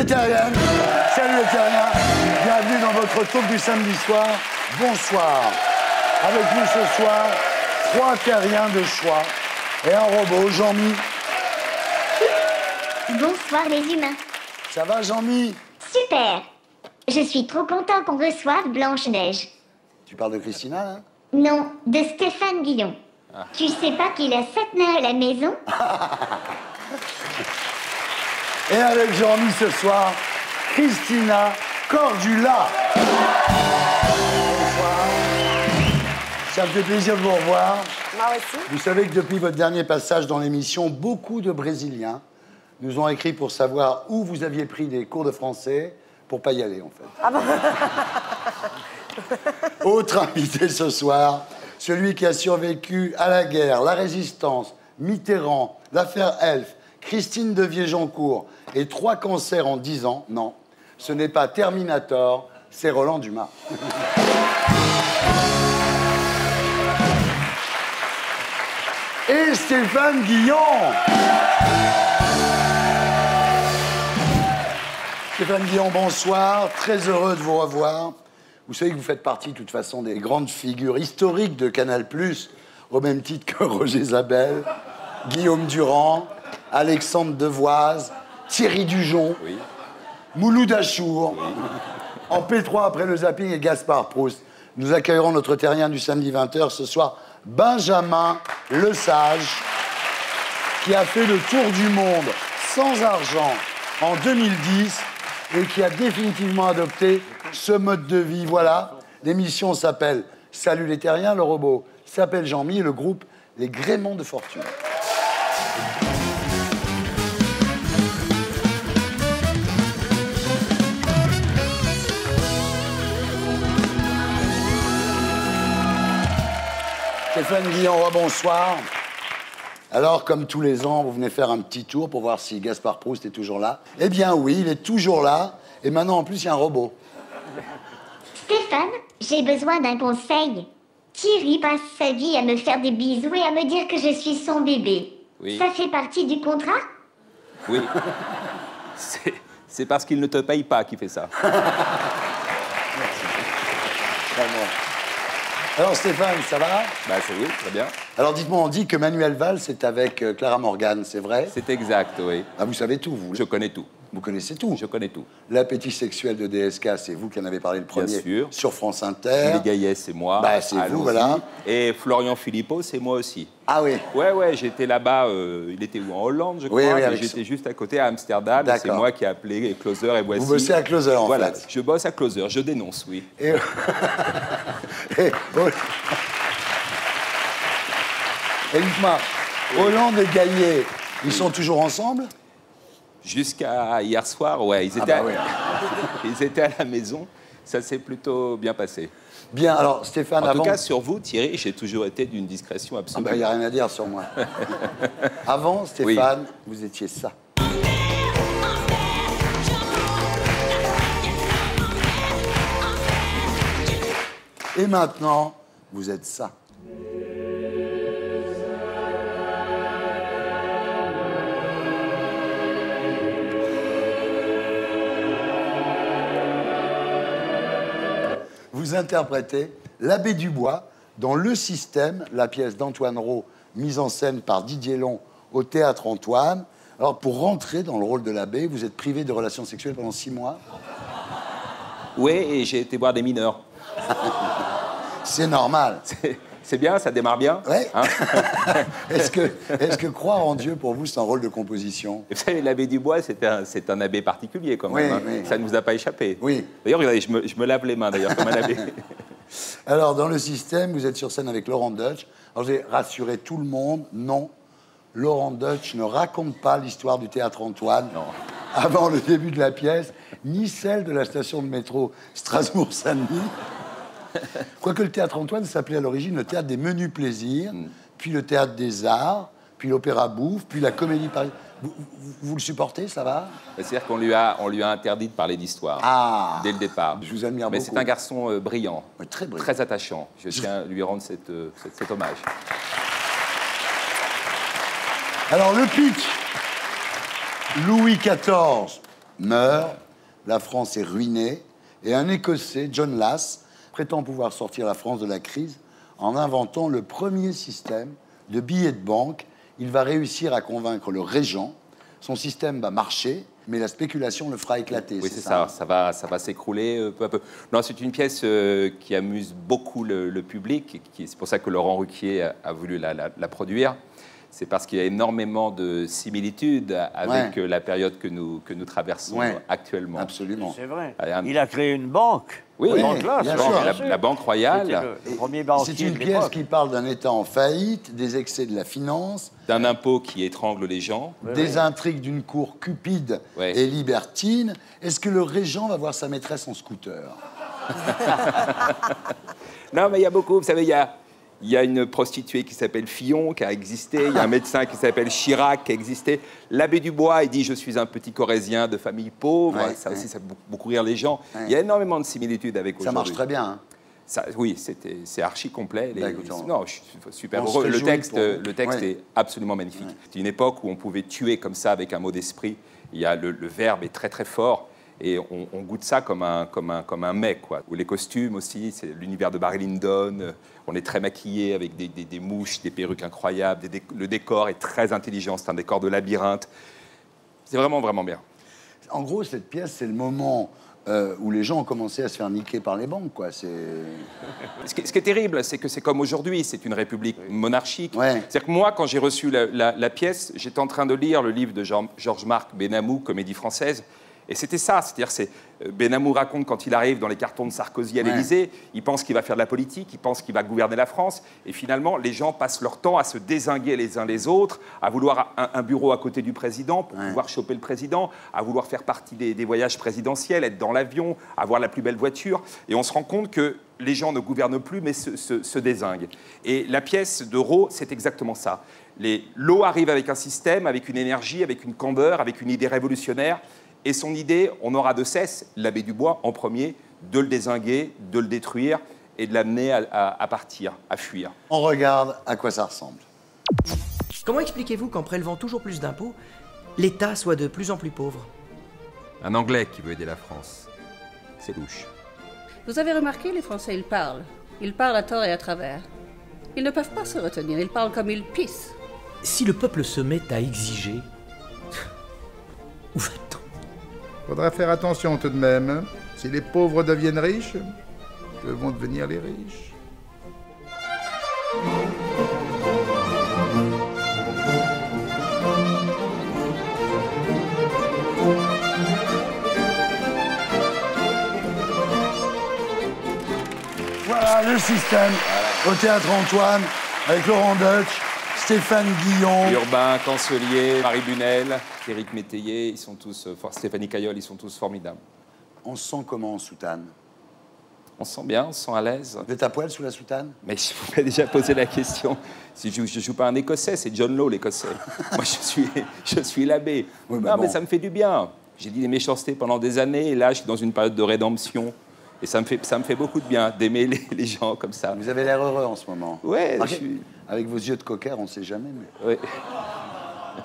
terriennes. Salut les terriens. Bienvenue dans votre talk du samedi soir. Bonsoir. Avec nous ce soir, 3 terriens de choix et un robot, Jean-Mi. Bonsoir les humains. Ça va, Jean-Mi? Super. Je suis trop content qu'on reçoive Blanche-Neige. Tu parles de Christina, là? Non, de Stéphane Guillon. Tu sais pas qu'il a 7 nains à la maison? Et avec Jean-Mi ce soir, Christina Cordula. Bonsoir. Ça me fait plaisir de vous revoir. Moi aussi. Vous savez que depuis votre dernier passage dans l'émission, beaucoup de Brésiliens nous ont écrit pour savoir où vous aviez pris des cours de français pour pas y aller, en fait. Ah bon? Autre invité ce soir, celui qui a survécu à la guerre, la résistance, Mitterrand, l'affaire Elf, Christine de Viégeancourt et 3 cancers en 10 ans. Non, ce n'est pas Terminator, c'est Roland Dumas. Et Stéphane Guillon. Stéphane Guillon, bonsoir. Très heureux de vous revoir. Vous savez que vous faites partie, de toute façon, des grandes figures historiques de Canal+, au même titre que Roger Zabel, Guillaume Durand, Alexandre Devoise, Thierry Dujon, oui. Mouloud Achour, oui. En P3 après le zapping et Gaspard Proust. Nous accueillerons notre terrien du samedi 20h ce soir, Benjamin Lesage, qui a fait le tour du monde sans argent en 2010 et qui a définitivement adopté ce mode de vie. Voilà, l'émission s'appelle Salut les terriens, le robot s'appelle Jean-Mi et le groupe Les Gréments de Fortune. Stéphane Guillon, bonsoir. Alors, comme tous les ans, vous venez faire un petit tour pour voir si Gaspard Proust est toujours là. Eh bien oui, il est toujours là. Et maintenant, en plus, il y a un robot. Stéphane, j'ai besoin d'un conseil. Thierry passe sa vie à me faire des bisous et à me dire que je suis son bébé. Oui. Ça fait partie du contrat? Oui. C'est parce qu'il ne te paye pas qu'il fait ça. Merci. Alors Stéphane, ça va? Bah oui, très bien. Alors dites-moi, on dit que Manuel Valls est avec Clara Morgan, c'est vrai? C'est exact, oui. Ah, vous savez tout, vous? Je connais tout. Vous connaissez tout? Je connais tout. L'appétit sexuel de DSK, c'est vous qui en avez parlé le premier. Bien sûr. Sur France Inter. Les Gaillet, c'est moi. Bah, c'est vous, voilà. Et Florian Philippot, c'est moi aussi. Ah oui? Ouais, j'étais là-bas, il était où? En Hollande, je crois. Oui, j'étais juste à côté, à Amsterdam. C'est moi qui ai appelé Closer et voici. Vous bossez à Closer, en voilà, fait. je bosse à Closer, je dénonce, oui. Et dites-moi, Hollande et Gaillet, ils sont toujours ensemble? Jusqu'à hier soir, ouais. Ils étaient à la maison. Ça s'est plutôt bien passé. Bien, alors Stéphane, en tout cas, sur vous, Thierry, j'ai toujours été d'une discrétion absolue. Il n'y a rien à dire sur moi. Avant, Stéphane, vous étiez ça. Et maintenant, vous êtes ça. Vous interprétez l'abbé Dubois dans Le Système, la pièce d'Antoine Rau, mise en scène par Didier Long au Théâtre Antoine. Alors, pour rentrer dans le rôle de l'abbé, vous êtes privé de relations sexuelles pendant 6 mois? Oui, et j'ai été voir des mineurs. C'est normal. C'est bien, ça démarre bien. Oui. Hein? Est-ce que croire en Dieu, pour vous, c'est un rôle de composition? Vous savez, l'abbé Dubois, c'est un abbé particulier, quand même. Oui. Ça ne vous a pas échappé. Oui. D'ailleurs, regardez, je me lave les mains, d'ailleurs, comme un abbé. Alors, dans Le Système, vous êtes sur scène avec Laurent Deutsch. Alors, j'ai rassuré tout le monde. Non, Laurent Deutsch ne raconte pas l'histoire du Théâtre Antoine avant le début de la pièce, ni celle de la station de métro Strasbourg-Saint-Denis. Quoique le Théâtre Antoine s'appelait à l'origine le Théâtre des Menus Plaisirs, puis le Théâtre des Arts, puis l'Opéra Bouffe, puis la Comédie Parisienne. Vous le supportez, ça va? C'est-à-dire qu'on lui a interdit de parler d'histoire dès le départ. Je vous admire beaucoup. Mais c'est un garçon brillant, très brillant, très attachant. Je tiens à lui rendre cet hommage. Alors, le pitch. Louis XIV meurt, la France est ruinée, et un Écossais, John Lass, prétend pouvoir sortir la France de la crise en inventant le premier système de billets de banque. Il va réussir à convaincre le régent. Son système va marcher, mais la spéculation le fera éclater. Oui, c'est ça. Ça va s'écrouler peu à peu. Non, c'est une pièce qui amuse beaucoup le public. C'est pour ça que Laurent Ruquier a voulu la produire. C'est parce qu'il y a énormément de similitudes avec la période que nous traversons actuellement. Absolument. C'est vrai. Il a créé une banque. Oui, une banque là, bien sûr. La Banque Royale. Le premier banquier. C'est une pièce qui parle d'un État en faillite, des excès de la finance, D'un impôt qui étrangle les gens. des intrigues d'une cour cupide et libertine. Est-ce que le régent va voir sa maîtresse en scooter? Non, mais il y a beaucoup. Vous savez, il y a une prostituée qui s'appelle Fillon, qui a existé. Il y a un médecin qui s'appelle Chirac, qui a existé. L'abbé Dubois, il dit « Je suis un petit Corrézien de famille pauvre ». Ça aussi, ça fait beaucoup rire les gens. Il y a énormément de similitutés avec aujourd'hui. Ça marche très bien. Hein. Oui, c'est archi complet. Non, je suis super On heureux. se Le réjouit texte est absolument magnifique. C'est une époque où on pouvait tuer comme ça avec un mot d'esprit. Le verbe est très, très fort. Et on goûte ça comme un mec, quoi. Ou les costumes aussi, c'est l'univers de Barry Lyndon. On est très maquillé avec des mouches, des perruques incroyables. Le décor est très intelligent, c'est un décor de labyrinthe. C'est vraiment, vraiment bien. En gros, cette pièce, c'est le moment où les gens ont commencé à se faire niquer par les banques, quoi. Ce qui est terrible, c'est que c'est comme aujourd'hui, c'est une république monarchique. C'est-à-dire que moi, quand j'ai reçu la pièce, j'étais en train de lire le livre de Georges-Marc Benamou, Comédie française. Et c'était ça, c'est-à-dire Benamou raconte quand il arrive dans les cartons de Sarkozy à l'Élysée, il pense qu'il va faire de la politique, il pense qu'il va gouverner la France, et finalement, les gens passent leur temps à se dézinguer les uns les autres, à vouloir un bureau à côté du président pour pouvoir choper le président, à vouloir faire partie des voyages présidentiels, être dans l'avion, avoir la plus belle voiture, et on se rend compte que les gens ne gouvernent plus, mais se dézinguent. Et la pièce de Rau, c'est exactement ça. L'eau arrive avec un système, avec une énergie, avec une candeur, avec une idée révolutionnaire. Et son idée, on n'aura de cesse, l'abbé Dubois en premier, de le dézinguer, de le détruire et de l'amener à partir, à fuir. On regarde à quoi ça ressemble. Comment expliquez-vous qu'en prélevant toujours plus d'impôts, l'État soit de plus en plus pauvre? Un Anglais qui veut aider la France. C'est louche. Vous avez remarqué, les Français, ils parlent. Ils parlent à tort et à travers. Ils ne peuvent pas se retenir, ils parlent comme ils pissent. Si le peuple se met à exiger, où va-t-on? Faudra faire attention tout de même. Si les pauvres deviennent riches, que vont devenir les riches? Voilà le système au Théâtre Antoine avec Laurent Deutsch, Stéphane Guillon, Urbain, Cancelier, Marie Bunel, Éric Métayer, ils sont tous, Stéphanie Caillol, ils sont tous formidables. On se sent comment en soutane? On se sent bien, on se sent à l'aise. Vous êtes à poil sous la soutane? Mais je vous ai déjà posé la question. Si je ne joue pas un Écossais, c'est John Law, l'Écossais. Moi, je suis l'abbé. Oui, non, mais ça me fait du bien. J'ai dit des méchancetés pendant des années, et là, je suis dans une période de rédemption. Et ça me fait beaucoup de bien d'aimer les gens comme ça. Vous avez l'air heureux en ce moment. Ouais, avec vos yeux de cocker, on ne sait jamais. Mais... Ouais.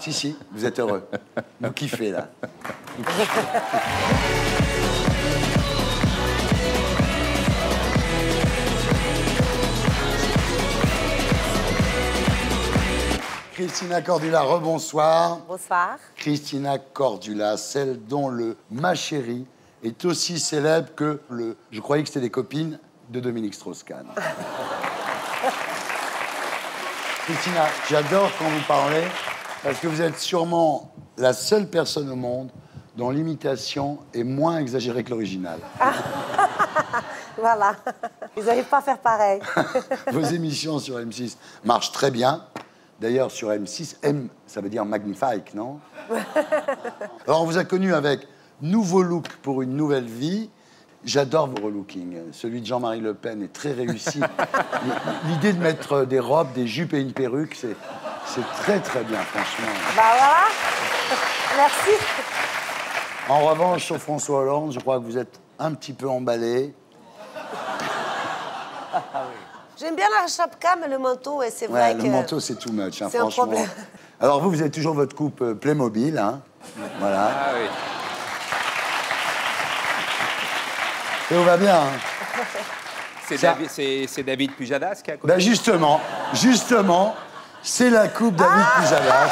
Si, vous êtes heureux. Vous kiffez, là. Christina Cordula, rebonsoir. Bonsoir. Christina Cordula, celle dont le Ma Chérie est aussi célèbre que le... Je croyais que c'était des copines de Dominique Strauss-Kahn. Christina, j'adore quand vous parlez, parce que vous êtes sûrement la seule personne au monde dont l'imitation est moins exagérée que l'original. Voilà. Ils n'arrivent pas à faire pareil. Vos émissions sur M6 marchent très bien. D'ailleurs, sur M6, M, ça veut dire magnifique, non? Alors, on vous a connu avec Nouveau look pour une nouvelle vie. J'adore vos relookings. Celui de Jean-Marie Le Pen est très réussi. L'idée de mettre des robes, des jupes et une perruque, c'est très, très bien, franchement. Bah voilà. Merci. En revanche, sur François Hollande, je crois que vous êtes un petit peu emballé. J'aime bien la chapka, mais le manteau, c'est vrai que... Le manteau, c'est too much, hein, c'est un franchement. problème. Alors, vous avez toujours votre coupe Playmobil, hein. Voilà. Ah oui. Théo va bien, hein. C'est David Pujadas qui a Ben justement, c'est la coupe David Pujadas.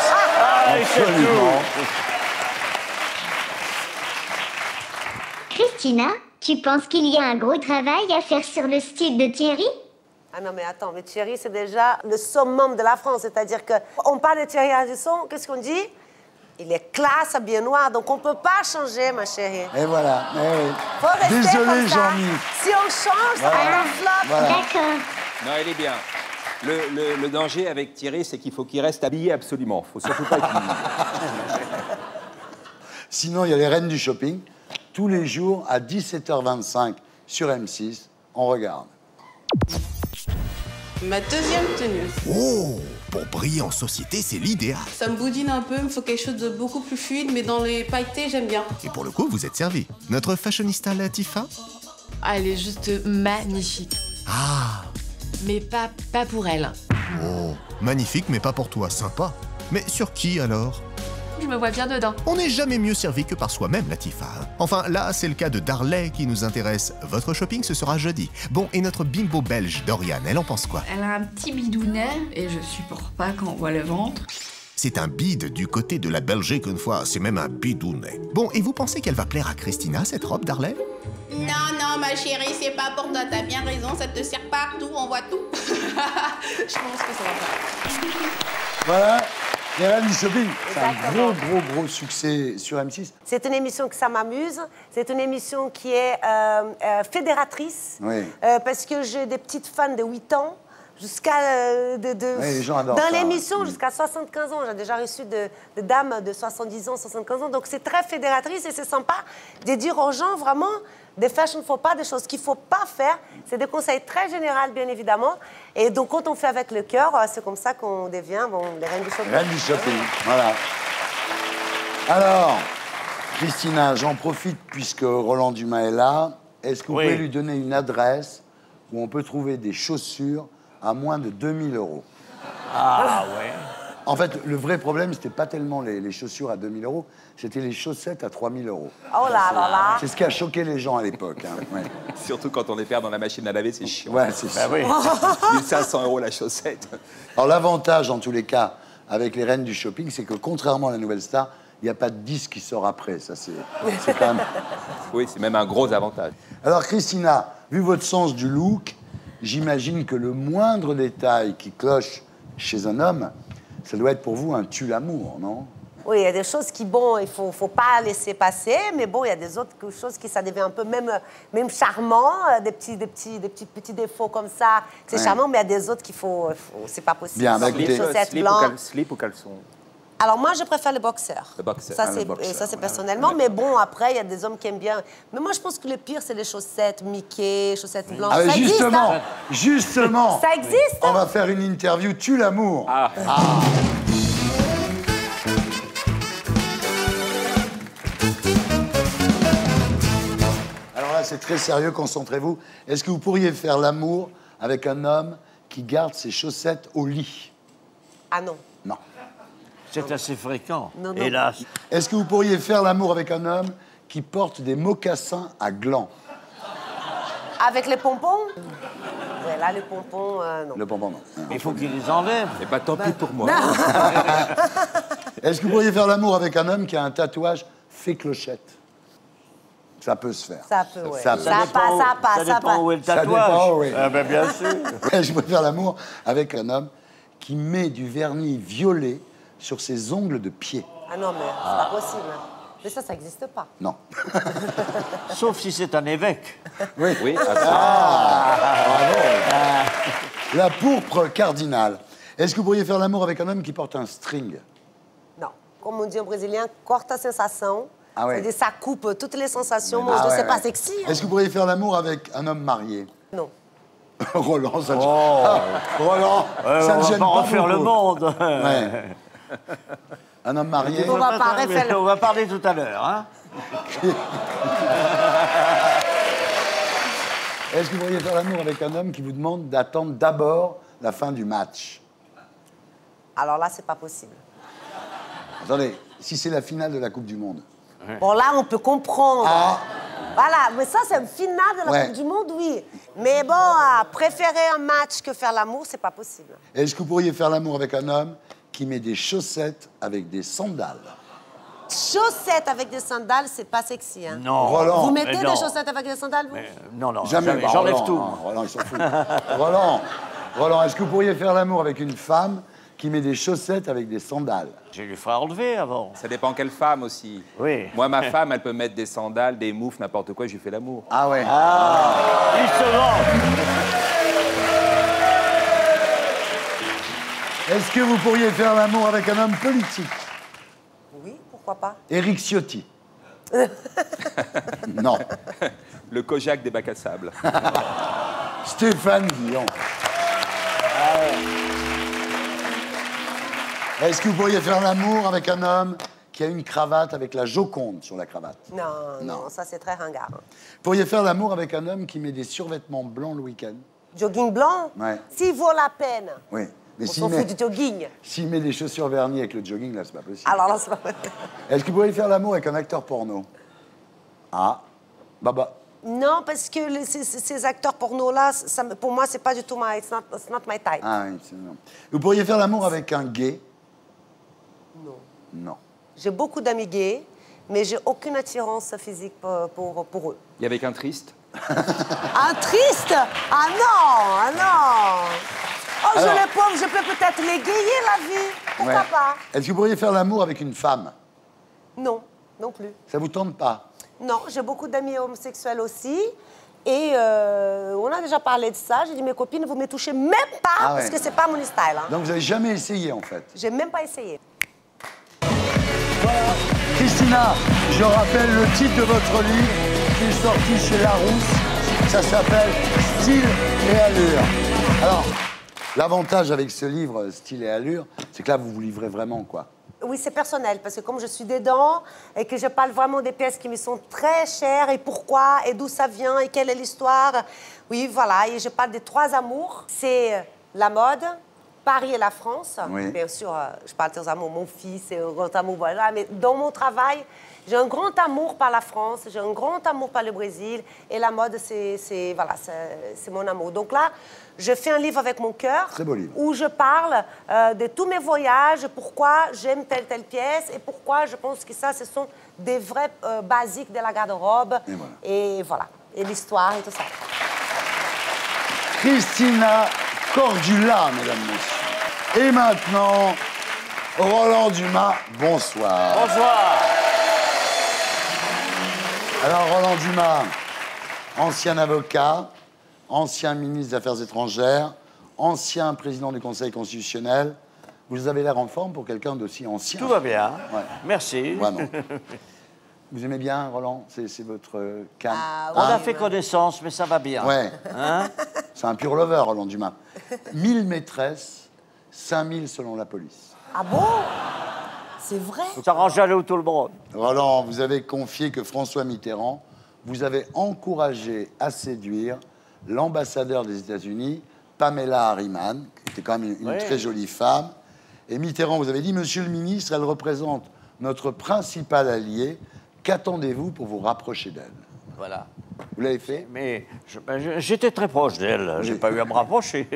Absolument. Christina, tu penses qu'il y a un gros travail à faire sur le style de Thierry? Ah non, mais attends, mais Thierry, c'est déjà le summum de la France. C'est-à-dire qu'on parle de Thierry Ardisson, qu'est-ce qu'on dit? Il est classe, bien noir, donc on ne peut pas changer, ma chérie. Et voilà. Eh oui. Faut rester Désolé, comme ça. Jean-Yves. Si on change, ça va flop. Voilà. D'accord. Non, elle est bien. Le danger avec Thierry, c'est qu'il faut qu'il reste habillé absolument. Il ne faut surtout pas qu'il... Sinon, il y a les reines du shopping. Tous les jours, à 17h25 sur M6, on regarde. Ma deuxième tenue. Oh, pour briller en société, c'est l'idéal. Ça me boudine un peu, il me faut quelque chose de beaucoup plus fluide, mais dans les pailletés, j'aime bien. Et pour le coup, vous êtes servi. Notre fashionista Latifa? Ah, elle est juste magnifique. Ah. Mais pas pour elle. Oh, magnifique, mais pas pour toi, sympa. Mais sur qui alors? Je me vois bien dedans. On n'est jamais mieux servi que par soi-même, Latifa. Enfin, là, c'est le cas de Darley qui nous intéresse. Votre shopping, ce sera jeudi. Bon, et notre bimbo belge, Dorian, elle en pense quoi? Elle a un petit bidounet et je supporte pas quand on voit le ventre. C'est un bide du côté de la Belgique une fois, c'est même un bidounet. Bon, et vous pensez qu'elle va plaire à Christina, cette robe, Darley? Non, ma chérie, c'est pas pour toi, t'as bien raison, ça te sert partout, on voit tout. Je pense que ça va pas. Voilà. Les reines du shopping, c'est un gros succès sur M6. C'est une émission que ça m'amuse. C'est une émission qui est fédératrice. Oui. Parce que j'ai des petites fans de 8 ans jusqu'à... Oui, les gens adorent dans ça. l'émission, jusqu'à 75 ans. J'ai déjà reçu de dames de 70 ans, 75 ans. Donc c'est très fédératrice et c'est sympa de dire aux gens vraiment des fashion faux pas, des choses qu'il ne faut pas faire. C'est des conseils très généraux, bien évidemment. Et donc, quand on fait avec le cœur, c'est comme ça qu'on devient les reines du shopping. Reines du shopping, voilà. Alors, Christina, j'en profite puisque Roland Dumas est là. Est-ce que vous pouvez lui donner une adresse où on peut trouver des chaussures à moins de 2000 €? Ah, ouais. En fait, le vrai problème, c'était pas tellement les chaussures à 2000 €, c'était les chaussettes à 3000 €. Oh là là là. C'est ce qui a choqué les gens à l'époque. Hein. Ouais. Surtout quand on les perd dans la machine à laver, c'est chiant. Ouais, c'est ça. oui. 1500 € la chaussette. Alors l'avantage, en tous les cas, avec les reines du shopping, c'est que contrairement à la Nouvelle Star, il n'y a pas de disque qui sort après. Ça, c'est quand même... Oui, c'est même un gros avantage. Alors Christina, vu votre sens du look, j'imagine que le moindre détail qui cloche chez un homme, ça doit être pour vous un tue-l'amour, non? Oui, il y a des choses qui, bon, il faut pas laisser passer, mais bon, il y a des autres choses qui, ça devient un peu même charmant, des petits défauts comme ça, c'est charmant, mais il y a des autres qu'il faut c'est pas possible. Bien, donc, les chaussettes blanches. Slip ou caleçon? Alors moi, je préfère le boxer. Le boxer. Ça, c'est personnellement, mais bon, après, il y a des hommes qui aiment bien. Mais moi, je pense que le pire, c'est les chaussettes Mickey, chaussettes blanches. Ah, ça existe, hein? Justement, Ça existe. on va faire une interview tue-l'amour. Ah. Alors là, c'est très sérieux, concentrez-vous. Est-ce que vous pourriez faire l'amour avec un homme qui garde ses chaussettes au lit? Ah non. Non. C'est assez fréquent, Non. hélas. Est-ce que vous pourriez faire l'amour avec un homme qui porte des mocassins à glands? Avec les pompons? Ouais, là, les pompons, non. Le pompon, non. Il faut qu'il les enlève. Eh ben, tant pis pour moi. Est-ce que vous pourriez faire l'amour avec un homme qui a un tatouage fait clochette? Ça peut se faire. Ça peut, ouais. Ça dépend où est le Ça tatouage. dépend, oui. Ah ben, bien sûr. Ouais, je préfère l'amour avec un homme qui met du vernis violet sur ses ongles de pied. Ah non, mais c'est pas possible. Mais ça n'existe pas. Non. Sauf si c'est un évêque. Oui. Oui, La pourpre cardinale. Est-ce que vous pourriez faire l'amour avec un homme qui porte un string? Non. Comme on dit en brésilien, corta sensation. Ah ouais. C'est-à-dire, ça coupe toutes les sensations. Moi, je sais pas sexy. Hein. Est-ce que vous pourriez faire l'amour avec un homme marié? Non. Roland, ça Roland, ça ne on gêne va pas pas refaire beaucoup. le monde. Ouais. Un homme marié. On va pas refaire On va parler tout à l'heure. Hein. Est-ce que vous pourriez faire l'amour avec un homme qui vous demande d'attendre d'abord la fin du match? Alors là, c'est pas possible. Attendez, si c'est la finale de la Coupe du Monde. Bon, là, on peut comprendre. Ah, Voilà, mais ça, c'est une finale de la Coupe du Monde, oui. Mais bon, préférer un match que faire l'amour, c'est pas possible. Est-ce que vous pourriez faire l'amour avec un homme qui met des chaussettes avec des sandales? Chaussettes avec des sandales, c'est pas sexy. Hein. Non. Roland. Vous mettez des chaussettes avec des sandales, vous? Non, non, jamais. J'enlève tout. Non, Roland, ils s'en foutent. Roland, est-ce que vous pourriez faire l'amour avec une femme qui met des chaussettes avec des sandales? Je lui ferai enlever avant. Ça dépend quelle femme aussi. Oui. Moi, ma femme, elle peut mettre des sandales, des moufles, n'importe quoi, je lui fais l'amour. Ah ouais. Ah, justement. Est-ce que vous pourriez faire l'amour avec un homme politique? Oui, pourquoi pas? Éric Ciotti. Non. Le Kojak des bacs à sable. Stéphane Guillon. Est-ce que vous pourriez faire l'amour avec un homme qui a une cravate avec la Joconde sur la cravate? Non, ça c'est très ringard. Vous pourriez faire l'amour avec un homme qui met des survêtements blancs le week-end? Jogging blanc? Ouais. S'il vaut la peine. Oui. Mais On s'en fout du jogging. S'il met des chaussures vernies avec le jogging, là, c'est pas possible. Alors là, c'est pas possible. Est-ce que vous pourriez faire l'amour avec un acteur porno? Ah. Baba. Non, parce que ces acteurs porno-là, pour moi, c'est pas du tout it's not my type. Ah oui, c'est non. Vous pourriez faire l'amour avec un gay? Non. Non. J'ai beaucoup d'amis gays, mais j'ai aucune attirance physique pour eux. Et avec un triste? Un triste? Ah non. Oh, Alors, je les pauvres, je peux peut-être l'égayer, la vie. Pourquoi pas? Est-ce que vous pourriez faire l'amour avec une femme? Non, non plus. Ça vous tente pas? Non, j'ai beaucoup d'amis homosexuels aussi. Et on a déjà parlé de ça. J'ai dit, mes copines, vous ne me touchez même pas, parce que c'est pas mon style. Hein. Donc vous n'avez jamais essayé, en fait? J'ai même pas essayé. Voilà. Christina, je rappelle le titre de votre livre qui est sorti chez Larousse. Ça s'appelle Style et Allure. Alors, l'avantage avec ce livre, Style et Allure, c'est que là, vous vous livrez vraiment, quoi. Oui, c'est personnel, parce que comme je suis dedans et que je parle vraiment des pièces qui me sont très chères et pourquoi et d'où ça vient et quelle est l'histoire. Oui, voilà, et je parle des 3 amours. C'est la mode, Paris et la France. Oui. Bien sûr, je parle des amours, mon fils et un grand amour, voilà. Mais dans mon travail, j'ai un grand amour par la France, j'ai un grand amour par le Brésil. Et la mode, c'est mon amour. Donc là, je fais un livre avec mon cœur. Très beau livre. Où je parle de tous mes voyages, pourquoi j'aime telle pièce et pourquoi je pense que ça, ce sont des vrais basiques de la garde-robe. Et voilà. Et l'histoire et tout ça. Christina Cordula, mesdames, messieurs. Et maintenant, Roland Dumas, bonsoir. Bonsoir. Alors, Roland Dumas, ancien avocat, ancien ministre des Affaires étrangères, ancien président du Conseil constitutionnel. Vous avez l'air en forme pour quelqu'un d'aussi ancien. Tout va bien. Ouais. Merci. Vraiment. Vous aimez bien, Roland? C'est votre canne? On a fait connaissance, mais ça va bien. Ouais. Hein? C'est un pur lover, Roland Dumas. 1000 maîtresses, 5000 selon la police. Ah bon? C'est vrai? Ça rend jaloux tout le monde. Roland, vous avez confié que François Mitterrand vous avait encouragé à séduire l'ambassadeur des États-Unis, Pamela Harriman, qui était quand même une très jolie femme. Et Mitterrand vous avait dit, monsieur le ministre, elle représente notre principal allié. Qu'attendez-vous pour vous rapprocher d'elle? Voilà. Vous l'avez fait? Mais j'étais très proche d'elle. J'ai pas eu à me rapprocher.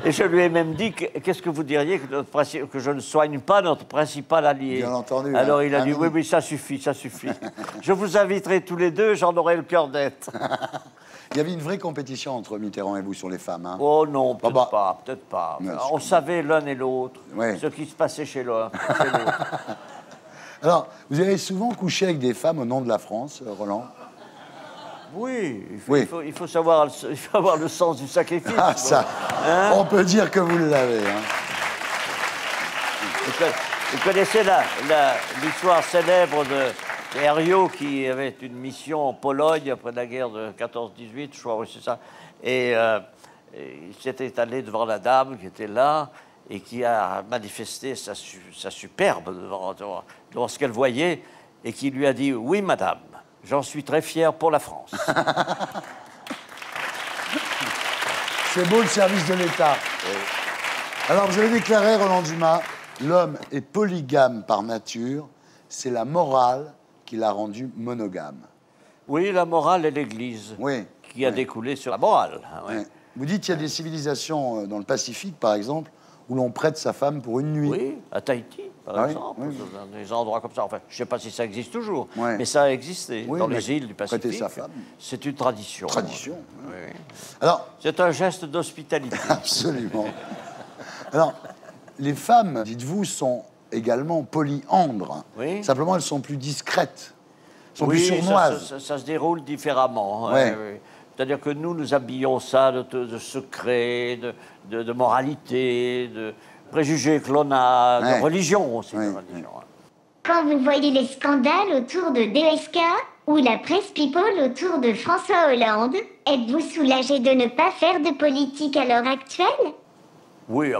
Et je lui ai même dit, qu'est-ce que vous diriez que je ne soigne pas notre principal allié? Bien entendu. Alors il a dit, oui, ça suffit, ça suffit. Je vous inviterai tous les deux, j'en aurai le cœur net. Il y avait une vraie compétition entre Mitterrand et vous sur les femmes. Hein? Oh non, peut-être pas, peut-être pas. On savait l'un et l'autre ce qui se passait chez l'un, chez l'autre. Alors, vous avez souvent couché avec des femmes au nom de la France, Roland? Oui, il faut savoir avoir le sens du sacrifice. Ah, ça, hein? On peut dire que vous l'avez. Hein? Vous connaissez l'histoire célèbre de Herriot qui avait une mission en Pologne après la guerre de 14-18, je crois, oui, c'est ça. Et il s'était allé devant la dame qui était là et qui a manifesté sa superbe devant ce qu'elle voyait et qui lui a dit « Oui, madame, j'en suis très fier pour la France. » C'est beau le service de l'État. Alors, vous avez déclaré, Roland Dumas, l'homme est polygame par nature, c'est la morale qui l'a rendu monogame. Oui, la morale et l'Église, qui a découlé sur la morale. Vous dites qu'il y a des civilisations dans le Pacifique, par exemple, où l'on prête sa femme pour une nuit. Oui, à Tahiti, par exemple, dans des endroits comme ça. Enfin, je ne sais pas si ça existe toujours, mais ça a existé dans les îles du Pacifique. Prêter sa femme. C'est une tradition. Tradition. Oui. Alors, c'est un geste d'hospitalité. Absolument. Alors, les femmes, dites-vous, sont également polyandres. Oui. Simplement, elles sont plus discrètes, sont plus sournoises. Ça se déroule différemment. Ouais. Oui. C'est-à-dire que nous habillons ça de secrets, de moralité, de préjugés que l'on a, de religion aussi. De religion. Quand vous voyez les scandales autour de DSK ou la presse people autour de François Hollande, êtes-vous soulagé de ne pas faire de politique à l'heure actuelle? Oui,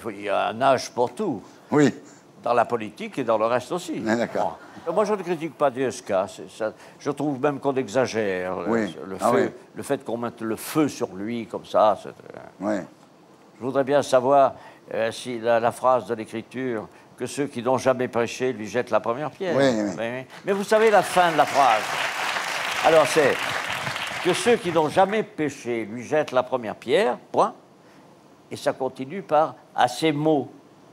il y a un âge pour tout. Oui. Dans la politique et dans le reste aussi. D'accord. Moi, je ne critique pas DSK. Je trouve même qu'on exagère. Le fait qu'on mette le feu sur lui comme ça. Je voudrais bien savoir si la phrase de l'Écriture, que ceux qui n'ont jamais péché lui jettent la première pierre. Mais vous savez la fin de la phrase. Alors c'est que ceux qui n'ont jamais péché lui jettent la première pierre, point. Et ça continue par « à ces mots,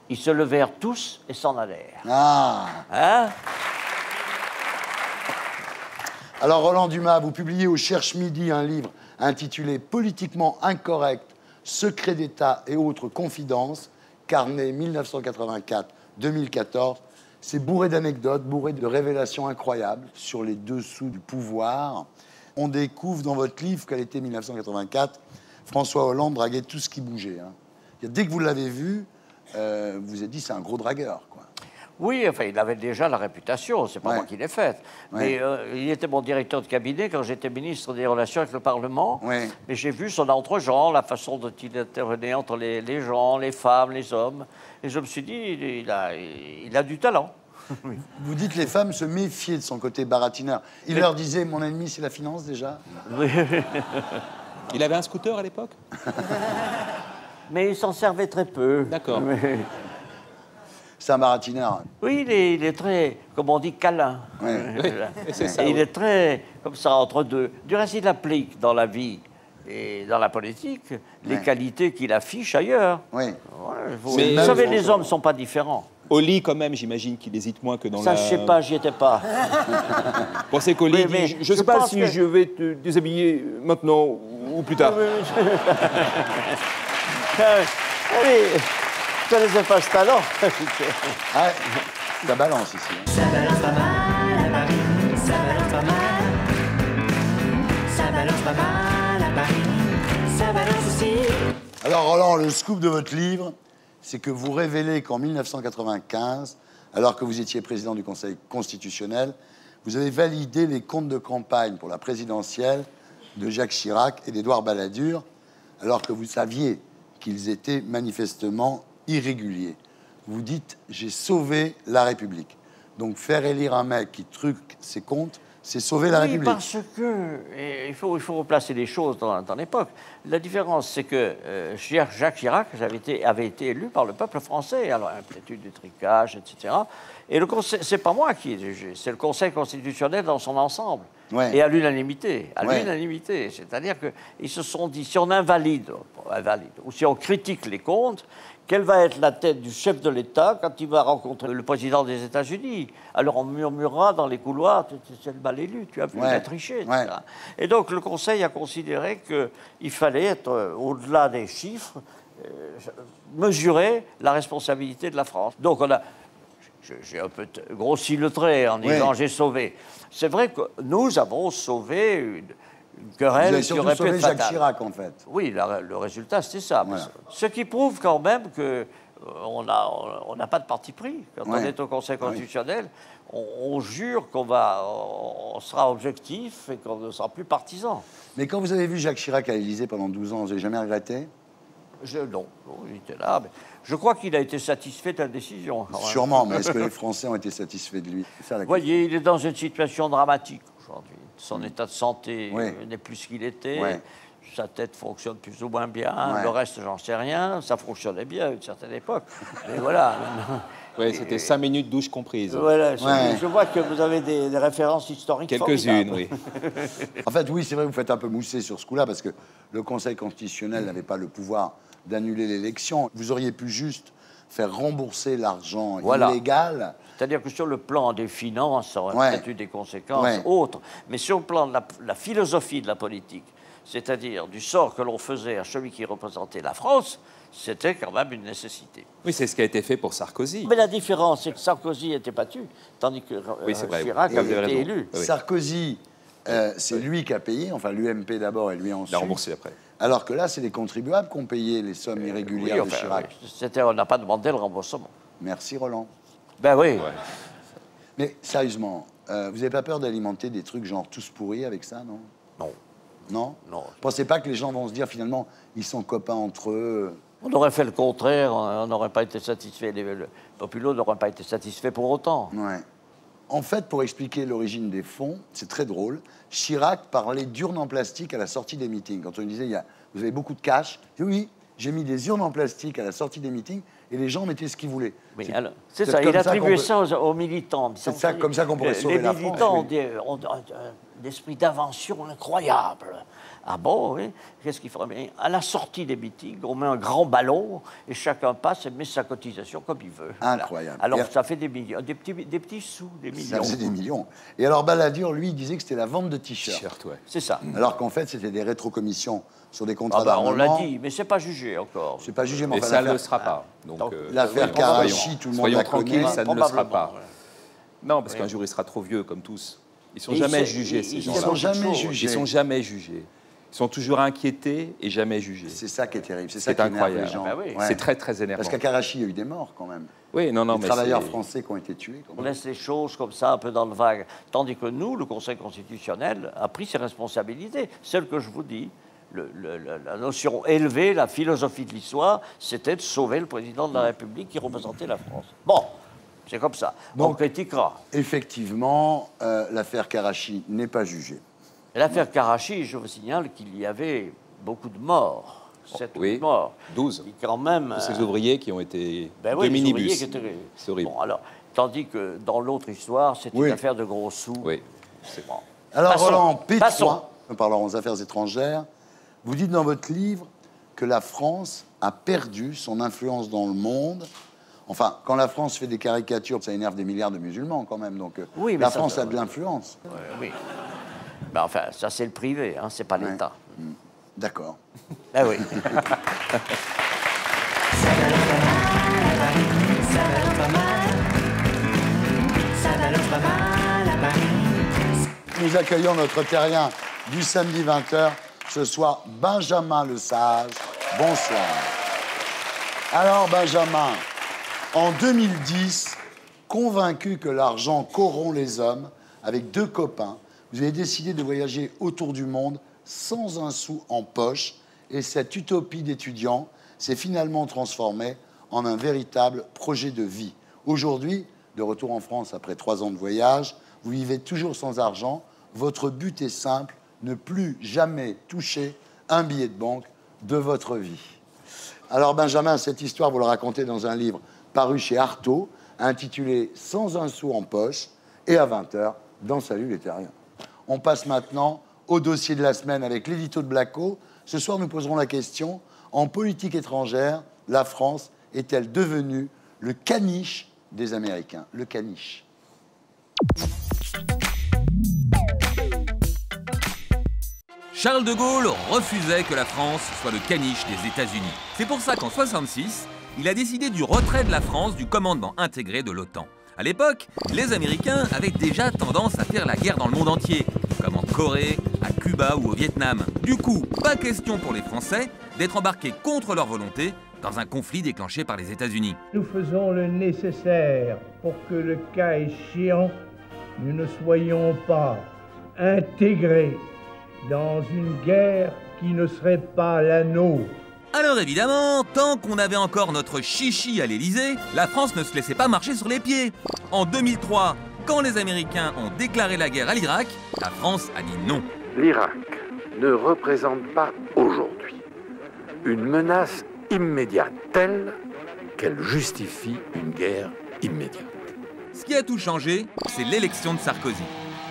ils se levèrent tous et s'en allèrent. » Hein? Alors, Roland Dumas, vous publiez au Cherche Midi un livre intitulé « Politiquement incorrect, secrets d'État et autres confidences », carnet 1984-2014. C'est bourré d'anecdotes, bourré de révélations incroyables sur les dessous du pouvoir. On découvre dans votre livre qu'à l'été 1984, François Hollande draguait tout ce qui bougeait. Dès que vous l'avez vu, vous vous êtes dit c'est un gros dragueur, quoi. Oui, enfin, il avait déjà la réputation, c'est pas moi qui l'ai faite. Mais il était mon directeur de cabinet quand j'étais ministre des Relations avec le Parlement. Mais j'ai vu son entre-gens, la façon dont il intervenait entre les gens, les femmes, les hommes. Et je me suis dit, il a du talent. Vous dites les femmes se méfiaient de son côté baratineur. Il leur disait, mon ennemi, c'est la finance, déjà. Il avait un scooter à l'époque? Mais il s'en servait très peu. D'accord. C'est un baratineur. Oui, il est très, comme on dit, câlin. C'est ça, il est très, comme ça, entre deux. Du reste, il applique dans la vie et dans la politique les qualités qu'il affiche ailleurs. Vous savez, les hommes ne sont pas différents. Au lit, quand même, j'imagine qu'il hésite moins que dans ça, je sais pas, j'y étais pas. Vous pensez qu'au lit, je sais pas si je vais te déshabiller maintenant ou plus tard. Oui, je ne connaissais pas ce talent. Ça balance ici. Ça balance pas mal à Paris, ça balance pas mal. Ça balance pas mal à Paris, ça balance aussi. Alors Roland, le scoop de votre livre, c'est que vous révélez qu'en 1995, alors que vous étiez président du Conseil constitutionnel, vous avez validé les comptes de campagne pour la présidentielle de Jacques Chirac et d'Édouard Balladur, alors que vous saviez qu'ils étaient manifestement irréguliers. Vous dites « j'ai sauvé la République ». Donc faire élire un mec qui truque ses comptes, c'est sauver la République. Parce que il faut replacer les choses dans l'époque. La différence, c'est que Jacques Chirac avait été élu par le peuple français, alors amplitude du tricage, etc. Et le conseil, c'est pas moi qui ai jugé, c'est le Conseil constitutionnel dans son ensemble. Et à l'unanimité. L'unanimité. C'est-à-dire qu'ils se sont dit, si on invalide, ou si on critique les comptes, quelle va être la tête du chef de l'État quand il va rencontrer le président des États-Unis? Alors on murmurera dans les couloirs, c'est le mal élu, tu as vu, il a triché, etc. Et donc le Conseil a considéré qu'il fallait être, au-delà des chiffres, mesurer la responsabilité de la France. Donc on a... J'ai un peu grossi le trait en disant j'ai sauvé. C'est vrai que nous avons sauvé une querelle qui aurait pu être fatale. Jacques Chirac, en fait. Oui, le résultat, c'était ça. Voilà. Ce qui prouve quand même qu'on n'a pas de parti pris. Quand on est au Conseil constitutionnel, on jure on sera objectif et qu'on ne sera plus partisan. Mais quand vous avez vu Jacques Chirac à l'Élysée pendant 12 ans, vous n'avez jamais regretté? Non, il était là. Mais je crois qu'il a été satisfait de la décision. Sûrement, mais est-ce que les Français ont été satisfaits de lui? Vous voyez, il est dans une situation dramatique aujourd'hui. Son état de santé n'est plus ce qu'il était. sa tête fonctionne plus ou moins bien, Ouais. le reste, j'en sais rien. Ça fonctionnait bien à une certaine époque. Mais voilà. Oui, c'était 5 minutes douche comprises. Voilà, Ouais. je vois que vous avez des références historiques Quelques-unes, formidables. oui. En fait, oui, c'est vrai, vous faites un peu mousser sur ce coup-là, parce que le Conseil constitutionnel n'avait pas le pouvoir d'annuler l'élection. Vous auriez pu juste faire rembourser l'argent illégal. C'est-à-dire que sur le plan des finances, ça aurait Ouais. peut-être eu des conséquences Ouais. autres. Mais sur le plan de la philosophie de la politique, c'est-à-dire du sort que l'on faisait à celui qui représentait la France, c'était quand même une nécessité. Oui, c'est ce qui a été fait pour Sarkozy. Mais la différence, c'est que Sarkozy n'était pas tué, tandis que Oui, c'est vrai. Chirac Vous avez avait été raison. élu. Oui. Sarkozy, c'est lui qui a payé, enfin l'UMP d'abord et lui ensuite. Il a remboursé après. Alors que là, c'est les contribuables qui ont payé les sommes irrégulières Oui, de enfin, Chirac. oui. On n'a pas demandé le remboursement. Merci Roland. Ben oui. Mais sérieusement, vous n'avez pas peur d'alimenter des trucs genre tous pourris avec ça, non? Non. Non? Non. Vous pensez pas que les gens vont se dire finalement, ils sont copains entre eux? On aurait fait le contraire, on n'aurait pas été satisfait. Le Populo n'aurait pas été satisfait pour autant. Ouais. En fait, pour expliquer l'origine des fonds, c'est très drôle. Chirac parlait d'urnes en plastique à la sortie des meetings. Quand on lui disait, vous avez beaucoup de cash, il dit, oui, j'ai mis des urnes en plastique à la sortie des meetings et les gens mettaient ce qu'ils voulaient. Oui, c'est ça, il attribuait ça aux militants. C'est ça, comme ça qu'on pourrait sauver la France. Les militants ont un esprit d'invention incroyable. Ah bon, oui. Qu'est-ce qu'il faudrait bien? À la sortie des meetings, on met un grand ballon et chacun passe et met sa cotisation comme il veut. Incroyable. Alors Et ça fait des millions, des petits sous, des ça millions. faisait des millions. Et alors Balladur, lui, il disait que c'était la vente de t-shirts. C'est ça. Alors qu'en fait, c'était des rétrocommissions sur des contrats Ah bah, on l'a d'armement. dit, mais c'est pas jugé encore. C'est pas jugé, mais Et enfin, ça ne l'affaire- le sera pas. Donc, l'affaire Karachi, tout le monde soyons la tranquilles, connaît. ça ne le sera Probablement, pas. ouais. Non, parce qu'un jour, il sera trop vieux, comme tous. Ils sont Et jamais ils- jugés, ces ils gens-là. sont jamais jugés. Ils sont jamais jugés. Ils sont toujours inquiétés et jamais jugés. C'est ça qui est terrible. C'est ça C'est qui énerve incroyable. les gens. Ah bah oui. Ouais. C'est très, très énervant. Parce qu'à Karachi, il y a eu des morts quand même. Oui, non, non, Des mais travailleurs c'est- français qui ont été tués. quand On même. laisse les choses comme ça, un peu dans le vague. Tandis que nous, le Conseil constitutionnel, a pris ses responsabilités. Celle que je vous dis, la notion élevée, la philosophie de l'histoire, c'était de sauver le président de la République qui représentait la France. Bon, c'est comme ça. On Donc- critiquera. Effectivement, l'affaire Karachi n'est pas jugée. Et l'affaire Karachi, je vous signale qu'il y avait beaucoup de morts. 7 Oui, morts. 12. Et quand même... Ces ouvriers qui ont été Ben deux oui, les minibus. ouvriers qui étaient- C'est horrible. Bon, alors, tandis que dans l'autre histoire, c'est Oui. une affaire de gros sous. Oui. C'est bon. Alors Passons. Roland, P3, Passons. nous parlons aux affaires étrangères, vous dites dans votre livre que la France a perdu son influence dans le monde. Enfin, quand la France fait des caricatures, ça énerve des milliards de musulmans quand même. Donc Oui, mais la ça, France ça, a de ouais. l'influence. Oui. Ben, enfin, ça c'est le privé, hein, c'est pas l'État. D'accord. Ah oui. Nous accueillons notre terrien du samedi 20h, ce soir, Benjamin Lesage. Bonsoir. Alors, Benjamin, en 2010, convaincu que l'argent corrompt les hommes, avec 2 copains, vous avez décidé de voyager autour du monde sans un sou en poche. Et cette utopie d'étudiant s'est finalement transformée en un véritable projet de vie. Aujourd'hui, de retour en France après 3 ans de voyage, vous vivez toujours sans argent. Votre but est simple, ne plus jamais toucher un billet de banque de votre vie. Alors Benjamin, cette histoire, vous la racontez dans un livre paru chez Artaud, intitulé « Sans un sou en poche » et à 20h dans Salut les Terriens. On passe maintenant au dossier de la semaine avec l'édito de Blacko. Ce soir, nous poserons la question, en politique étrangère, la France est-elle devenue le caniche des Américains? Le caniche. Charles de Gaulle refusait que la France soit le caniche des États-Unis. C'est pour ça qu'en 1966, il a décidé du retrait de la France du commandement intégré de l'OTAN. À l'époque, les Américains avaient déjà tendance à faire la guerre dans le monde entier, comme en Corée, à Cuba ou au Vietnam. Du coup, pas question pour les Français d'être embarqués contre leur volonté dans un conflit déclenché par les États-Unis. Nous faisons le nécessaire pour que le cas échéant, nous ne soyons pas intégrés dans une guerre qui ne serait pas la nôtre. Alors évidemment, tant qu'on avait encore notre chichi à l'Élysée, la France ne se laissait pas marcher sur les pieds. En 2003, quand les Américains ont déclaré la guerre à l'Irak, la France a dit non. L'Irak, ne représente pas aujourd'hui une menace immédiate telle qu'elle justifie une guerre immédiate. Ce qui a tout changé, c'est l'élection de Sarkozy.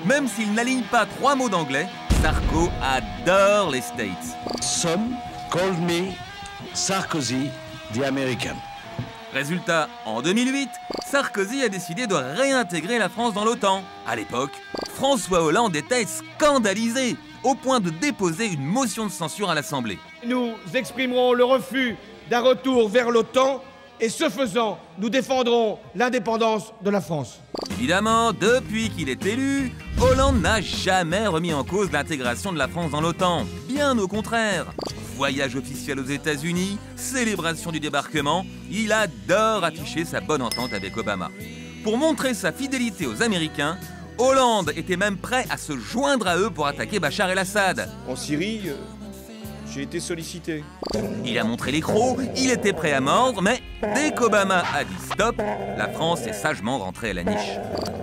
Même s'il n'aligne pas 3 mots d'anglais, Sarko adore les States. Some called me Sarkozy the American. Résultat, en 2008, Sarkozy a décidé de réintégrer la France dans l'OTAN. À l'époque, François Hollande était scandalisé, au point de déposer une motion de censure à l'Assemblée. Nous exprimerons le refus d'un retour vers l'OTAN et ce faisant, nous défendrons l'indépendance de la France. Évidemment, depuis qu'il est élu, Hollande n'a jamais remis en cause l'intégration de la France dans l'OTAN. Bien au contraire. Voyage officiel aux États-Unis, célébration du débarquement, il adore afficher sa bonne entente avec Obama. Pour montrer sa fidélité aux Américains, Hollande était même prêt à se joindre à eux pour attaquer Bachar el-Assad. En Syrie, j'ai été sollicité. Il a montré les crocs, il était prêt à mordre, mais dès qu'Obama a dit stop, la France est sagement rentrée à la niche.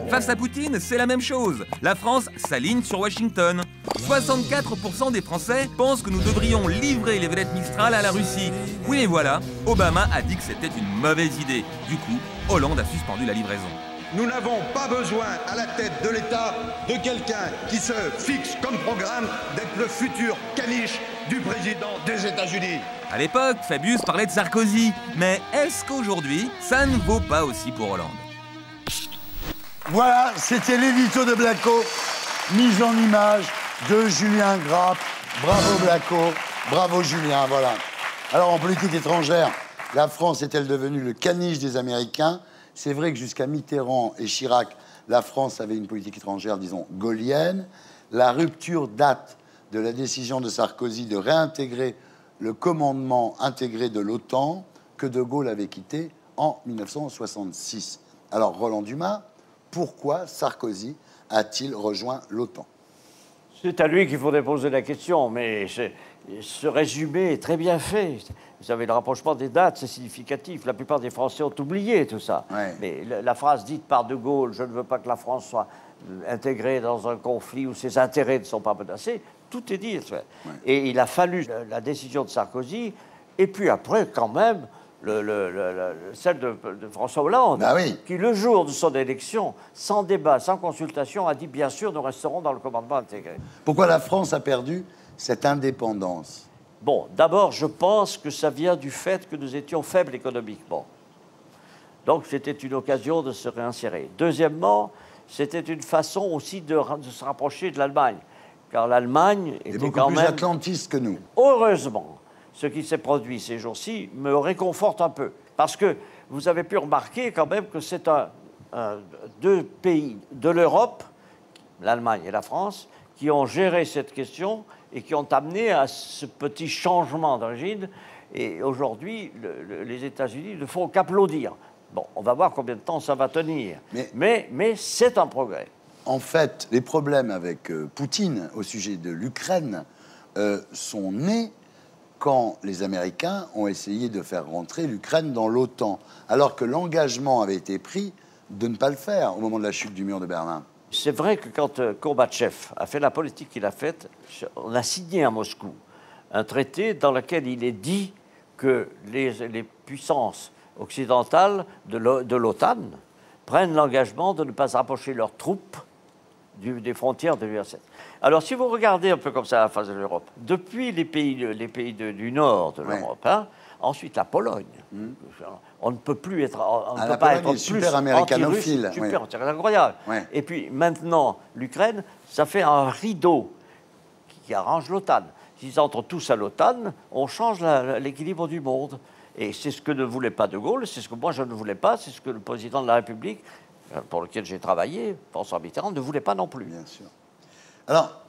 Face à Poutine, c'est la même chose. La France s'aligne sur Washington. 64% des Français pensent que nous devrions livrer les vedettes Mistral à la Russie. Oui, mais voilà, Obama a dit que c'était une mauvaise idée. Du coup, Hollande a suspendu la livraison. Nous n'avons pas besoin à la tête de l'État de quelqu'un qui se fixe comme programme d'être le futur caniche du président des États-Unis. À l'époque, Fabius parlait de Sarkozy. Mais est-ce qu'aujourd'hui, ça ne vaut pas aussi pour Hollande? Voilà, c'était l'édito de Blacko, mise en image de Julien Grapp. Bravo Blacko, bravo Julien, voilà. Alors en politique étrangère, la France est-elle devenue le caniche des Américains? C'est vrai que jusqu'à Mitterrand et Chirac, la France avait une politique étrangère, disons, gaullienne. La rupture date de la décision de Sarkozy de réintégrer le commandement intégré de l'OTAN que De Gaulle avait quitté en 1966. Alors, Roland Dumas, pourquoi Sarkozy a-t-il rejoint l'OTAN? C'est à lui qu'il faudrait poser la question, mais ce résumé est très bien fait. Vous avez le rapprochement des dates, c'est significatif. La plupart des Français ont oublié tout ça. Ouais. Mais la phrase dite par De Gaulle, « Je ne veux pas que la France soit intégrée dans un conflit où ses intérêts ne sont pas menacés », tout est dit. Ouais. Et il a fallu la décision de Sarkozy, et puis après, quand même, celle de François Hollande, qui, le jour de son élection, sans débat, sans consultation, a dit « Bien sûr, nous resterons dans le commandement intégré ». Pourquoi la France a perdu cette indépendance? Bon, d'abord, je pense que ça vient du fait que nous étions faibles économiquement. Donc, c'était une occasion de se réinsérer. Deuxièmement, c'était une façon aussi de se rapprocher de l'Allemagne, car l'Allemagne était beaucoup quand plus même atlantiste que nous. Heureusement, ce qui s'est produit ces jours-ci me réconforte un peu, parce que vous avez pu remarquer quand même que c'est deux pays de l'Europe, l'Allemagne et la France, qui ont géré cette question et qui ont amené à ce petit changement d'origine. Et aujourd'hui, les États-Unis ne font qu'applaudir. Bon, on va voir combien de temps ça va tenir. Mais c'est un progrès. En fait, les problèmes avec Poutine au sujet de l'Ukraine sont nés quand les Américains ont essayé de faire rentrer l'Ukraine dans l'OTAN, alors que l'engagement avait été pris de ne pas le faire au moment de la chute du mur de Berlin. C'est vrai que quand Gorbatchev a fait la politique qu'il a faite, on a signé à Moscou un traité dans lequel il est dit que les puissances occidentales de l'OTAN prennent l'engagement de ne pas rapprocher leurs troupes des frontières de l'URSS. Alors, si vous regardez un peu comme ça la face de l'Europe, depuis les pays du nord de l'Europe, hein, ensuite la Pologne, on ne peut plus être, on ne peut pas être super américanophile, super, c'est incroyable. Ouais. Et puis maintenant, l'Ukraine, ça fait un rideau qui arrange l'OTAN. S'ils entrent tous à l'OTAN, on change l'équilibre du monde. Et c'est ce que ne voulait pas De Gaulle, c'est ce que moi je ne voulais pas, c'est ce que le président de la République, pour lequel j'ai travaillé, François Mitterrand, ne voulait pas non plus. Bien sûr. Alors,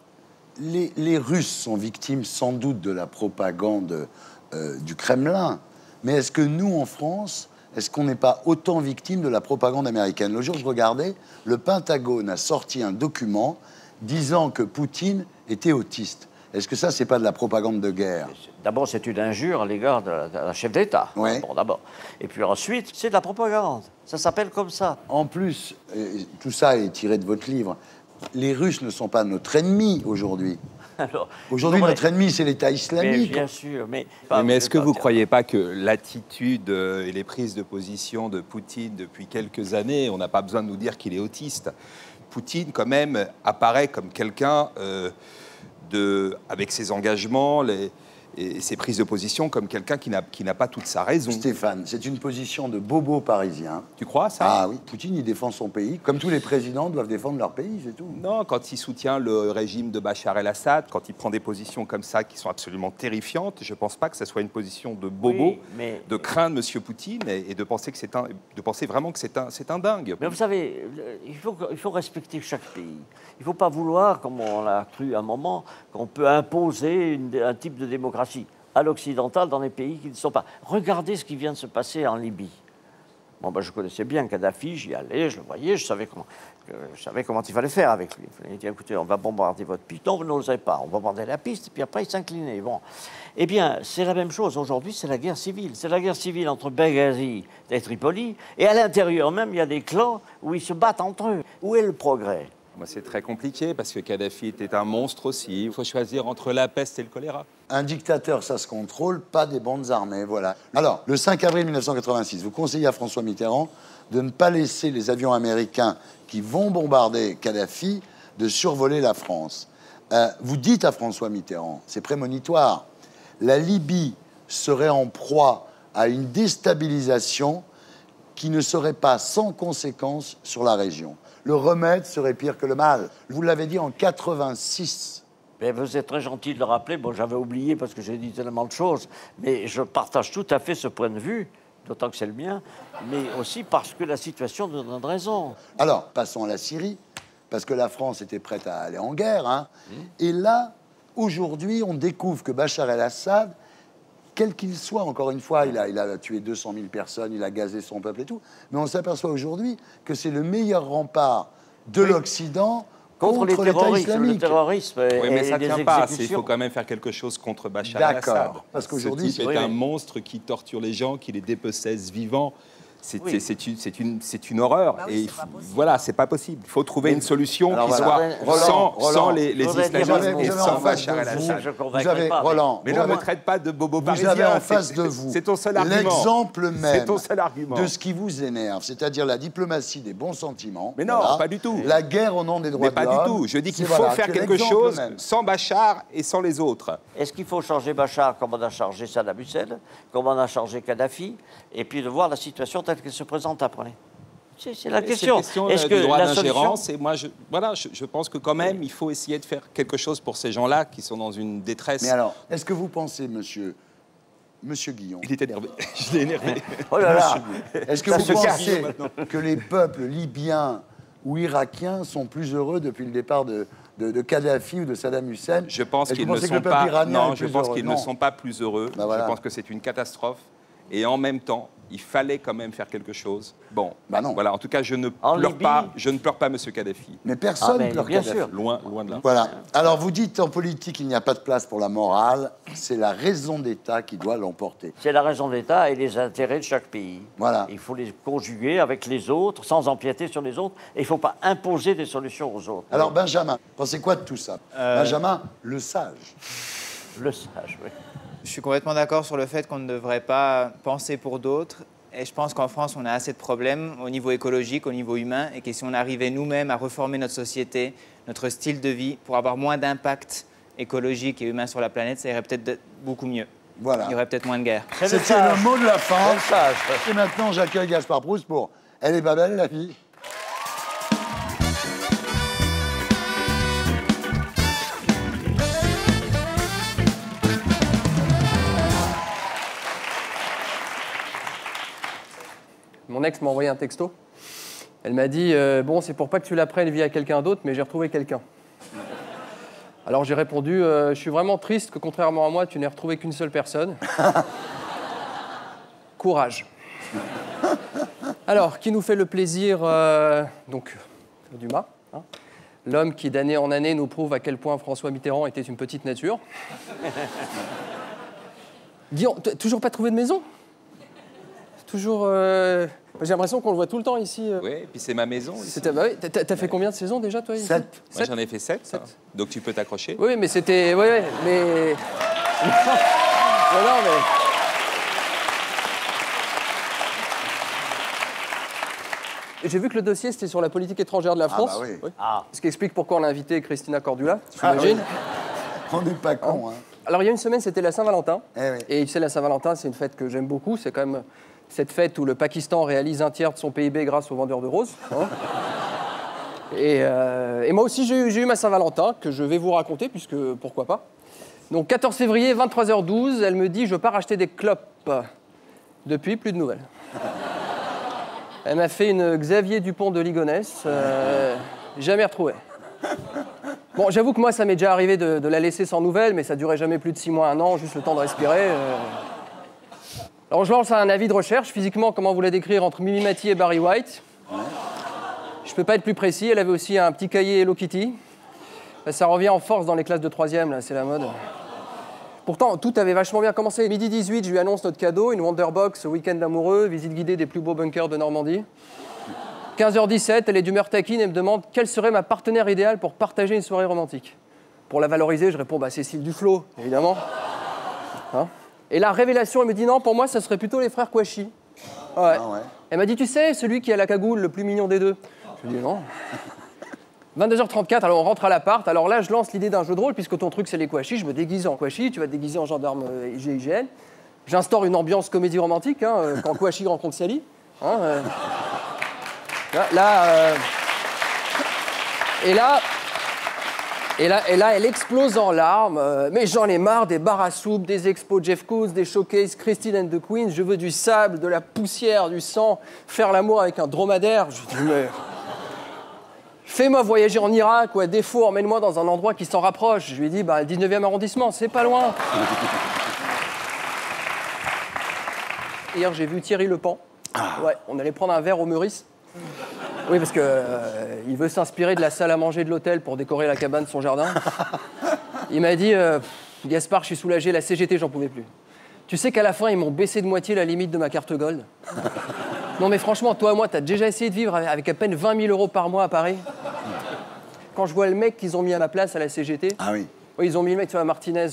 les Russes sont victimes sans doute de la propagande du Kremlin, mais est-ce que nous, en France, est-ce qu'on n'est pas autant victime de la propagande américaine? Le jour où je regardais, le Pentagone a sorti un document disant que Poutine était autiste. Est-ce que ça, c'est pas de la propagande de guerre? D'abord, c'est une injure à l'égard d'un chef d'État. Ouais. Bon, d'abord. Et puis ensuite, c'est de la propagande. Ça s'appelle comme ça. En plus, tout ça est tiré de votre livre. Les Russes ne sont pas notre ennemi aujourd'hui. Aujourd'hui, notre ennemi, c'est l'État islamique. Bien sûr, mais est-ce que vous ne croyez pas que l'attitude et les prises de position de Poutine depuis quelques années, on n'a pas besoin de nous dire qu'il est autiste. Poutine, quand même, apparaît comme quelqu'un avec ses engagements et ses prises de position, comme quelqu'un qui n'a pas toute sa raison. Stéphane, c'est une position de bobo parisien. Tu crois ça? Ah oui, Poutine, il défend son pays, comme tous les présidents doivent défendre leur pays, c'est tout. Non, quand il soutient le régime de Bachar el-Assad, quand il prend des positions comme ça qui sont absolument terrifiantes, je ne pense pas que ce soit une position de bobo, de craindre M. Poutine et de penser vraiment que c'est un dingue. Mais vous savez, il faut respecter chaque pays. Il ne faut pas vouloir, comme on l'a cru à un moment, qu'on peut imposer un type de démocratie à l'occidental dans les pays qui ne sont pas. Regardez ce qui vient de se passer en Libye. Bon, ben, je connaissais bien Kadhafi, j'y allais, je le voyais, je savais comment il fallait faire avec lui. Il fallait dire, écoutez, on va bombarder votre piste. Non, vous n'osez pas. On va bombarder la piste, et puis après, il s'inclinait. Bon. Eh bien, c'est la même chose. Aujourd'hui, c'est la guerre civile. C'est la guerre civile entre Benghazi et Tripoli. Et à l'intérieur même, il y a des clans où ils se battent entre eux. Où est le progrès? C'est très compliqué parce que Kadhafi était un monstre aussi. Il faut choisir entre la peste et le choléra. Un dictateur, ça se contrôle, pas des bandes armées, voilà. Alors, le 5 avril 1986, vous conseillez à François Mitterrand de ne pas laisser les avions américains qui vont bombarder Kadhafi de survoler la France. Vous dites à François Mitterrand, c'est prémonitoire, la Libye serait en proie à une déstabilisation qui ne serait pas sans conséquences sur la région. Le remède serait pire que le mal. Vous l'avez dit en 86. Mais vous êtes très gentil de le rappeler. Bon, j'avais oublié parce que j'ai dit tellement de choses. Mais je partage tout à fait ce point de vue, d'autant que c'est le mien, mais aussi parce que la situation nous donne raison. Alors, passons à la Syrie, parce que la France était prête à aller en guerre. Hein. Et là, aujourd'hui, on découvre que Bachar el-Assad, quel qu'il soit, encore une fois, il a tué 200 000 personnes, il a gazé son peuple et tout, mais on s'aperçoit aujourd'hui que c'est le meilleur rempart de l'Occident contre l'État islamique. Le terrorisme oui, mais ça ne tient pas. Il faut quand même faire quelque chose contre Bachar el-Assad. D'accord, parce qu'aujourd'hui... Ce type est un monstre qui torture les gens, qui les dépossède vivants. C'est une horreur. Bah oui, et voilà, c'est pas possible. Il faut trouver une solution qui soit sans les islamistes et sans Bachar el-Assad. Mais ne me traite pas de bobo parisien. Vous avez en face de vous c'est ton seul argument. L'exemple même de ce qui vous énerve, c'est-à-dire la diplomatie des bons sentiments. Mais non, pas du tout. La guerre au nom des droits de l'homme. Mais pas du tout. Je dis qu'il faut faire quelque chose sans Bachar et sans les autres. Est-ce qu'il faut changer Bachar comme on a changé Saddam Hussein, comme on a changé Kadhafi, et puis de voir la situation telle qu'elle se présente après? C'est la question. Est-ce que droit d'ingérence? Et moi, je pense que quand même, il faut essayer de faire quelque chose pour ces gens-là qui sont dans une détresse. Mais alors, est-ce que vous pensez, monsieur Guillon... Il est énervé. Je l'ai énervé. Oh là là. Est-ce que vous pensez que les peuples libyens ou irakiens sont plus heureux depuis le départ de Kadhafi ou de Saddam Hussein? Je pense qu'ils ne sont pas. Non, je pense qu'ils ne sont pas plus heureux. Je pense que c'est une catastrophe. Et en même temps, il fallait quand même faire quelque chose. Bon, non. Voilà. En tout cas, je ne pleure pas Monsieur Kadhafi. Mais personne ne pleure bien Kadhafi. sûr. Loin de là. Voilà. Alors, vous dites en politique, il n'y a pas de place pour la morale. C'est la raison d'État qui doit l'emporter. C'est la raison d'État et les intérêts de chaque pays. Voilà. Il faut les conjuguer avec les autres, sans empiéter sur les autres. Et il ne faut pas imposer des solutions aux autres. Alors, Benjamin, pensez quoi de tout ça? Benjamin, le sage. Le sage, oui. Je suis complètement d'accord sur le fait qu'on ne devrait pas penser pour d'autres. Et je pense qu'en France, on a assez de problèmes au niveau écologique, au niveau humain, et que si on arrivait nous-mêmes à reformer notre société, notre style de vie, pour avoir moins d'impact écologique et humain sur la planète, ça irait peut-être beaucoup mieux. Voilà. Il y aurait peut-être moins de guerre. C'était le mot de la fin. Et maintenant, j'accueille Gaspard Proust pour « Elle est pas belle, la fille ?» Mon ex m'a envoyé un texto. Elle m'a dit bon, c'est pour pas que tu la prennes via quelqu'un d'autre, mais j'ai retrouvé quelqu'un. Alors j'ai répondu je suis vraiment triste que contrairement à moi, tu n'aies retrouvé qu'une seule personne. Courage. Alors, qui nous fait le plaisir donc Dumas, hein, l'homme qui d'année en année nous prouve à quel point François Mitterrand était une petite nature. Guillaume, toujours pas trouvé de maison? Toujours J'ai l'impression qu'on le voit tout le temps ici. Oui, et puis c'est ma maison. Bah oui, t'as fait combien de saisons déjà, toi, ici? 7. Moi, j'en ai fait 7. Donc tu peux t'accrocher. Oui, mais c'était... Oui, mais... non, mais... J'ai vu que le dossier, c'était sur la politique étrangère de la France. Ah bah oui. Ce qui explique pourquoi on a invité Christina Cordula, j'imagine. On n'est pas con, hein. Alors, il y a une semaine, c'était la Saint-Valentin. Eh oui. Et tu sais, la Saint-Valentin, c'est une fête que j'aime beaucoup. C'est quand même cette fête où le Pakistan réalise un tiers de son PIB grâce aux vendeurs de roses. Hein. Et moi aussi, j'ai eu ma Saint-Valentin, que je vais vous raconter, puisque pourquoi pas. Donc, 14 février, 23h12, elle me dit « Je pars acheter des clopes ». Depuis, plus de nouvelles. Elle m'a fait une Xavier Dupont de Ligonnès, jamais retrouvée. Bon, j'avoue que moi, ça m'est déjà arrivé de la laisser sans nouvelles, mais ça durait jamais plus de 6 mois, 1 an, juste le temps de respirer. Alors, je lance un avis de recherche. Physiquement, comment vous la décrire entre Mimi Mati et Barry White? Je peux pas être plus précis. Elle avait aussi un petit cahier Hello Kitty. Ça revient en force dans les classes de 3e, là, c'est la mode. Pourtant, tout avait vachement bien commencé. Midi 18, je lui annonce notre cadeau, une Wonderbox, week-end amoureux, visite guidée des plus beaux bunkers de Normandie. 15h17, elle est d'humeur taquine et me demande quelle serait ma partenaire idéale pour partager une soirée romantique. Pour la valoriser, je réponds Cécile Duflot, évidemment. Hein? Et la révélation, elle me dit non, pour moi, ça serait plutôt les frères Kouachi. Ouais. Ah ouais. Elle m'a dit, tu sais, celui qui a la cagoule, le plus mignon des deux. Je lui dis non. 22h34, alors on rentre à l'appart. Alors là, je lance l'idée d'un jeu de rôle, puisque ton truc, c'est les Kouachi. Je me déguise en Kouachi, tu vas te déguiser en gendarme GIGN. J'instaure une ambiance comédie romantique, hein, quand Kouachi rencontre Sally. Hein, Et là, elle explose en larmes. Mais j'en ai marre des bars à soupe, des expos Jeff Koons, des showcases Christine and the Queens. Je veux du sable, de la poussière, du sang, faire l'amour avec un dromadaire. Je dis, mais... Fais-moi voyager en Irak ou à défaut, emmène-moi dans un endroit qui s'en rapproche. Je lui ai dit, le 19e arrondissement, c'est pas loin. Hier, j'ai vu Thierry Lepan. Ouais, on allait prendre un verre au Meurice. Oui, parce que il veut s'inspirer de la salle à manger de l'hôtel pour décorer la cabane de son jardin. Il m'a dit, Gaspard, je suis soulagé, la CGT, j'en pouvais plus. Tu sais qu'à la fin, ils m'ont baissé de moitié la limite de ma carte Gold. Non mais franchement, toi et moi, t'as déjà essayé de vivre avec à peine 20 000 € par mois à Paris? Quand je vois le mec qu'ils ont mis à ma place à la CGT... Ah oui. Oui, ils ont mis le mec, tu vois, Martinez...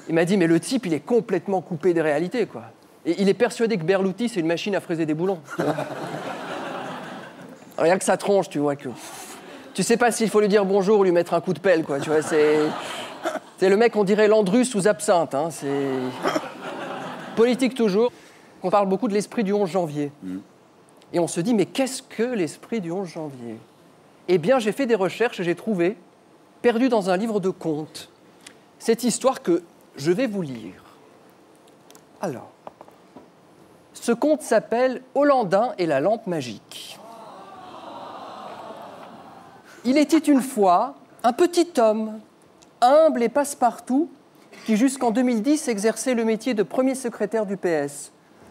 Il m'a dit, mais le type, il est complètement coupé des réalités, quoi. Et il est persuadé que Berluti, c'est une machine à fraiser des boulons. Rien que sa tronche, tu vois, que... Tu sais pas s'il faut lui dire bonjour ou lui mettre un coup de pelle, quoi, tu vois, c'est le mec, on dirait Landru sous absinthe, hein, c'est... Politique toujours. On parle beaucoup de l'esprit du 11 janvier. Et on se dit, mais qu'est-ce que l'esprit du 11 janvier? Eh bien, j'ai fait des recherches et j'ai trouvé, perdu dans un livre de contes, cette histoire que je vais vous lire. Alors, ce conte s'appelle « Hollandin et la lampe magique ». Il était une fois un petit homme, humble et passe-partout, qui jusqu'en 2010 exerçait le métier de premier secrétaire du PS.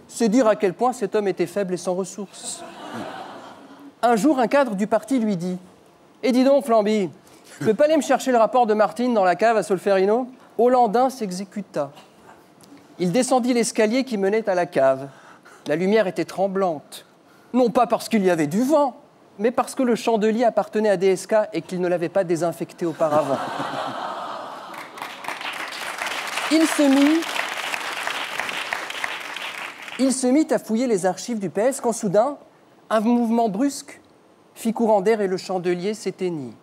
C'est dire à quel point cet homme était faible et sans ressources. Un jour, un cadre du parti lui dit « Eh dis donc, Flamby, tu peux pas aller me chercher le rapport de Martine dans la cave à Solferino ?» Hollandin s'exécuta. Il descendit l'escalier qui menait à la cave. La lumière était tremblante. Non pas parce qu'il y avait du vent, mais parce que le chandelier appartenait à DSK et qu'il ne l'avait pas désinfecté auparavant. Il se mit à fouiller les archives du PS quand soudain, un mouvement brusque fit courant d'air et le chandelier s'éteignit.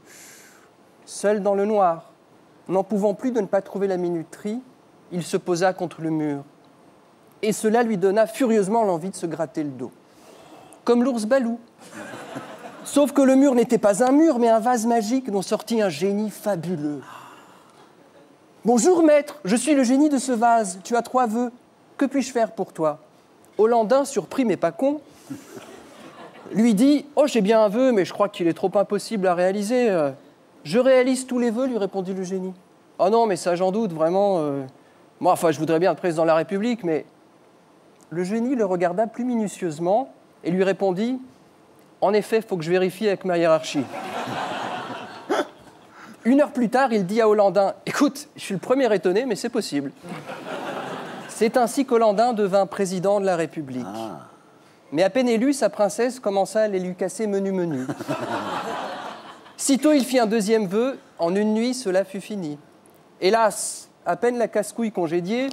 Seul dans le noir, n'en pouvant plus de ne pas trouver la minuterie, il se posa contre le mur. Et cela lui donna furieusement l'envie de se gratter le dos. Comme l'ours Balou. Sauf que le mur n'était pas un mur, mais un vase magique dont sortit un génie fabuleux. « Bonjour maître, je suis le génie de ce vase. Tu as 3 vœux. Que puis-je faire pour toi ?» Hollandin, surpris mais pas con, lui dit « Oh, j'ai bien un vœu, mais je crois qu'il est trop impossible à réaliser. Je réalise tous les vœux, lui répondit le génie. « Oh non, mais ça j'en doute, vraiment. Moi, enfin, je voudrais bien être président de la République, mais... » Le génie le regarda plus minutieusement et lui répondit « En effet, il faut que je vérifie avec ma hiérarchie. » 1 heure plus tard, il dit à Hollandin « Écoute, je suis le premier étonné, mais c'est possible. » C'est ainsi qu'Hollandin devint président de la République. Mais à peine élu, sa princesse commença à les lui casser menu. Sitôt, il fit un deuxième vœu. En une nuit, cela fut fini. Hélas, à peine la casse-couille congédiée,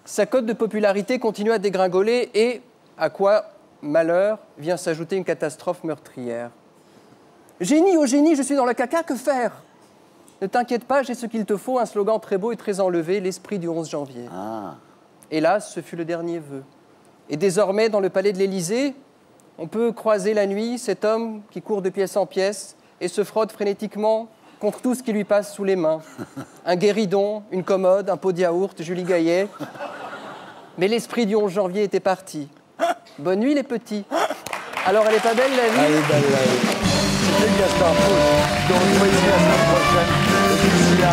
sa cote de popularité continue à dégringoler et, à quoi malheur, vient s'ajouter une catastrophe meurtrière. Génie, oh génie, je suis dans le caca, que faire? Ne t'inquiète pas, j'ai ce qu'il te faut, un slogan très beau et très enlevé, l'esprit du 11 janvier. Hélas, ce fut le dernier vœu. Et désormais, dans le palais de l'Élysée, on peut croiser la nuit cet homme qui court de pièce en pièce et se frotte frénétiquement contre tout ce qui lui passe sous les mains. Un guéridon, une commode, un pot de yaourt, Julie Gaillet. Mais l'esprit du 11 janvier était parti. Bonne nuit, les petits. Alors, elle est pas belle, la vie? Elle est belle, la vie. C'était Gaspard Proust. Donc, vous voyez la semaine prochaine. Et d'ici là,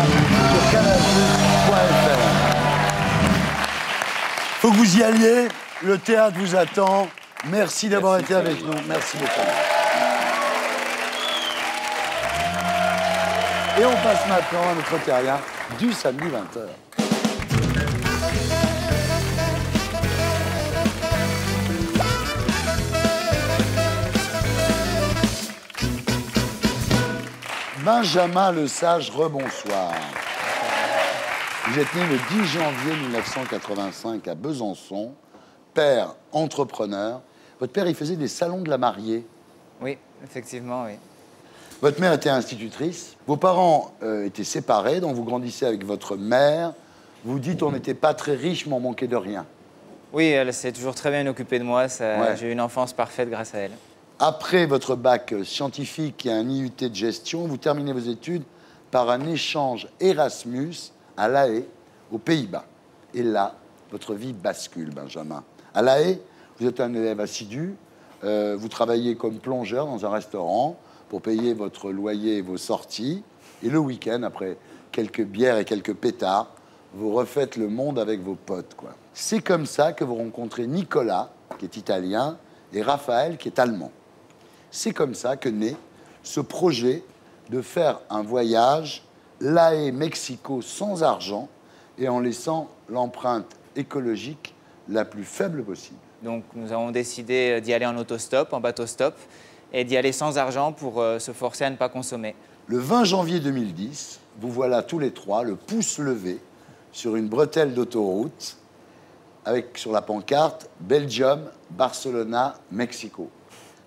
sur canalplus.fr. Faut que vous y alliez. Le théâtre vous attend. Merci d'avoir été avec nous. Merci beaucoup. Et on passe maintenant à notre terrien du samedi 20h. Benjamin Lesage, rebonsoir. Vous êtes né le 10 janvier 1985 à Besançon, père entrepreneur. Votre père, il faisait des salons de la mariée. Oui, effectivement, oui. Votre mère était institutrice. Vos parents étaient séparés, donc vous grandissez avec votre mère. Vous dites on n'était pas très riche, mais on manquait de rien. Oui, elle s'est toujours très bien occupée de moi. Ouais. J'ai eu une enfance parfaite grâce à elle. Après votre bac scientifique et un IUT de gestion, vous terminez vos études par un échange Erasmus à La Haye, aux Pays-Bas. Et là, votre vie bascule, Benjamin. À La Haye, vous êtes un élève assidu. Vous travaillez comme plongeur dans un restaurant pour payer votre loyer et vos sorties. Et le week-end, après quelques bières et quelques pétards, vous refaites le monde avec vos potes, quoi. C'est comme ça que vous rencontrez Nicolas, qui est italien, et Raphaël, qui est allemand. C'est comme ça que naît ce projet de faire un voyage La Haye-Mexico sans argent et en laissant l'empreinte écologique la plus faible possible. Donc nous avons décidé d'y aller en autostop, en bateau-stop, et d'y aller sans argent pour se forcer à ne pas consommer. Le 20 janvier 2010, vous voilà tous les trois, le pouce levé, sur une bretelle d'autoroute, avec sur la pancarte « Belgium, Barcelona, Mexico ».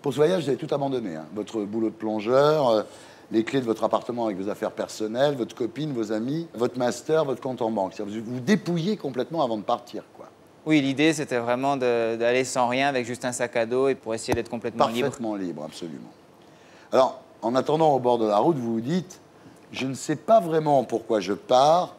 Pour ce voyage, vous avez tout abandonné, hein. Votre boulot de plongeur, les clés de votre appartement avec vos affaires personnelles, votre copine, vos amis, votre master, votre compte en banque. Vous vous dépouillez complètement avant de partir, quoi. Oui, l'idée, c'était vraiment d'aller sans rien, avec juste un sac à dos, et pour essayer d'être complètement libre. Parfaitement libre, absolument. Alors, en attendant au bord de la route, vous vous dites, je ne sais pas vraiment pourquoi je pars,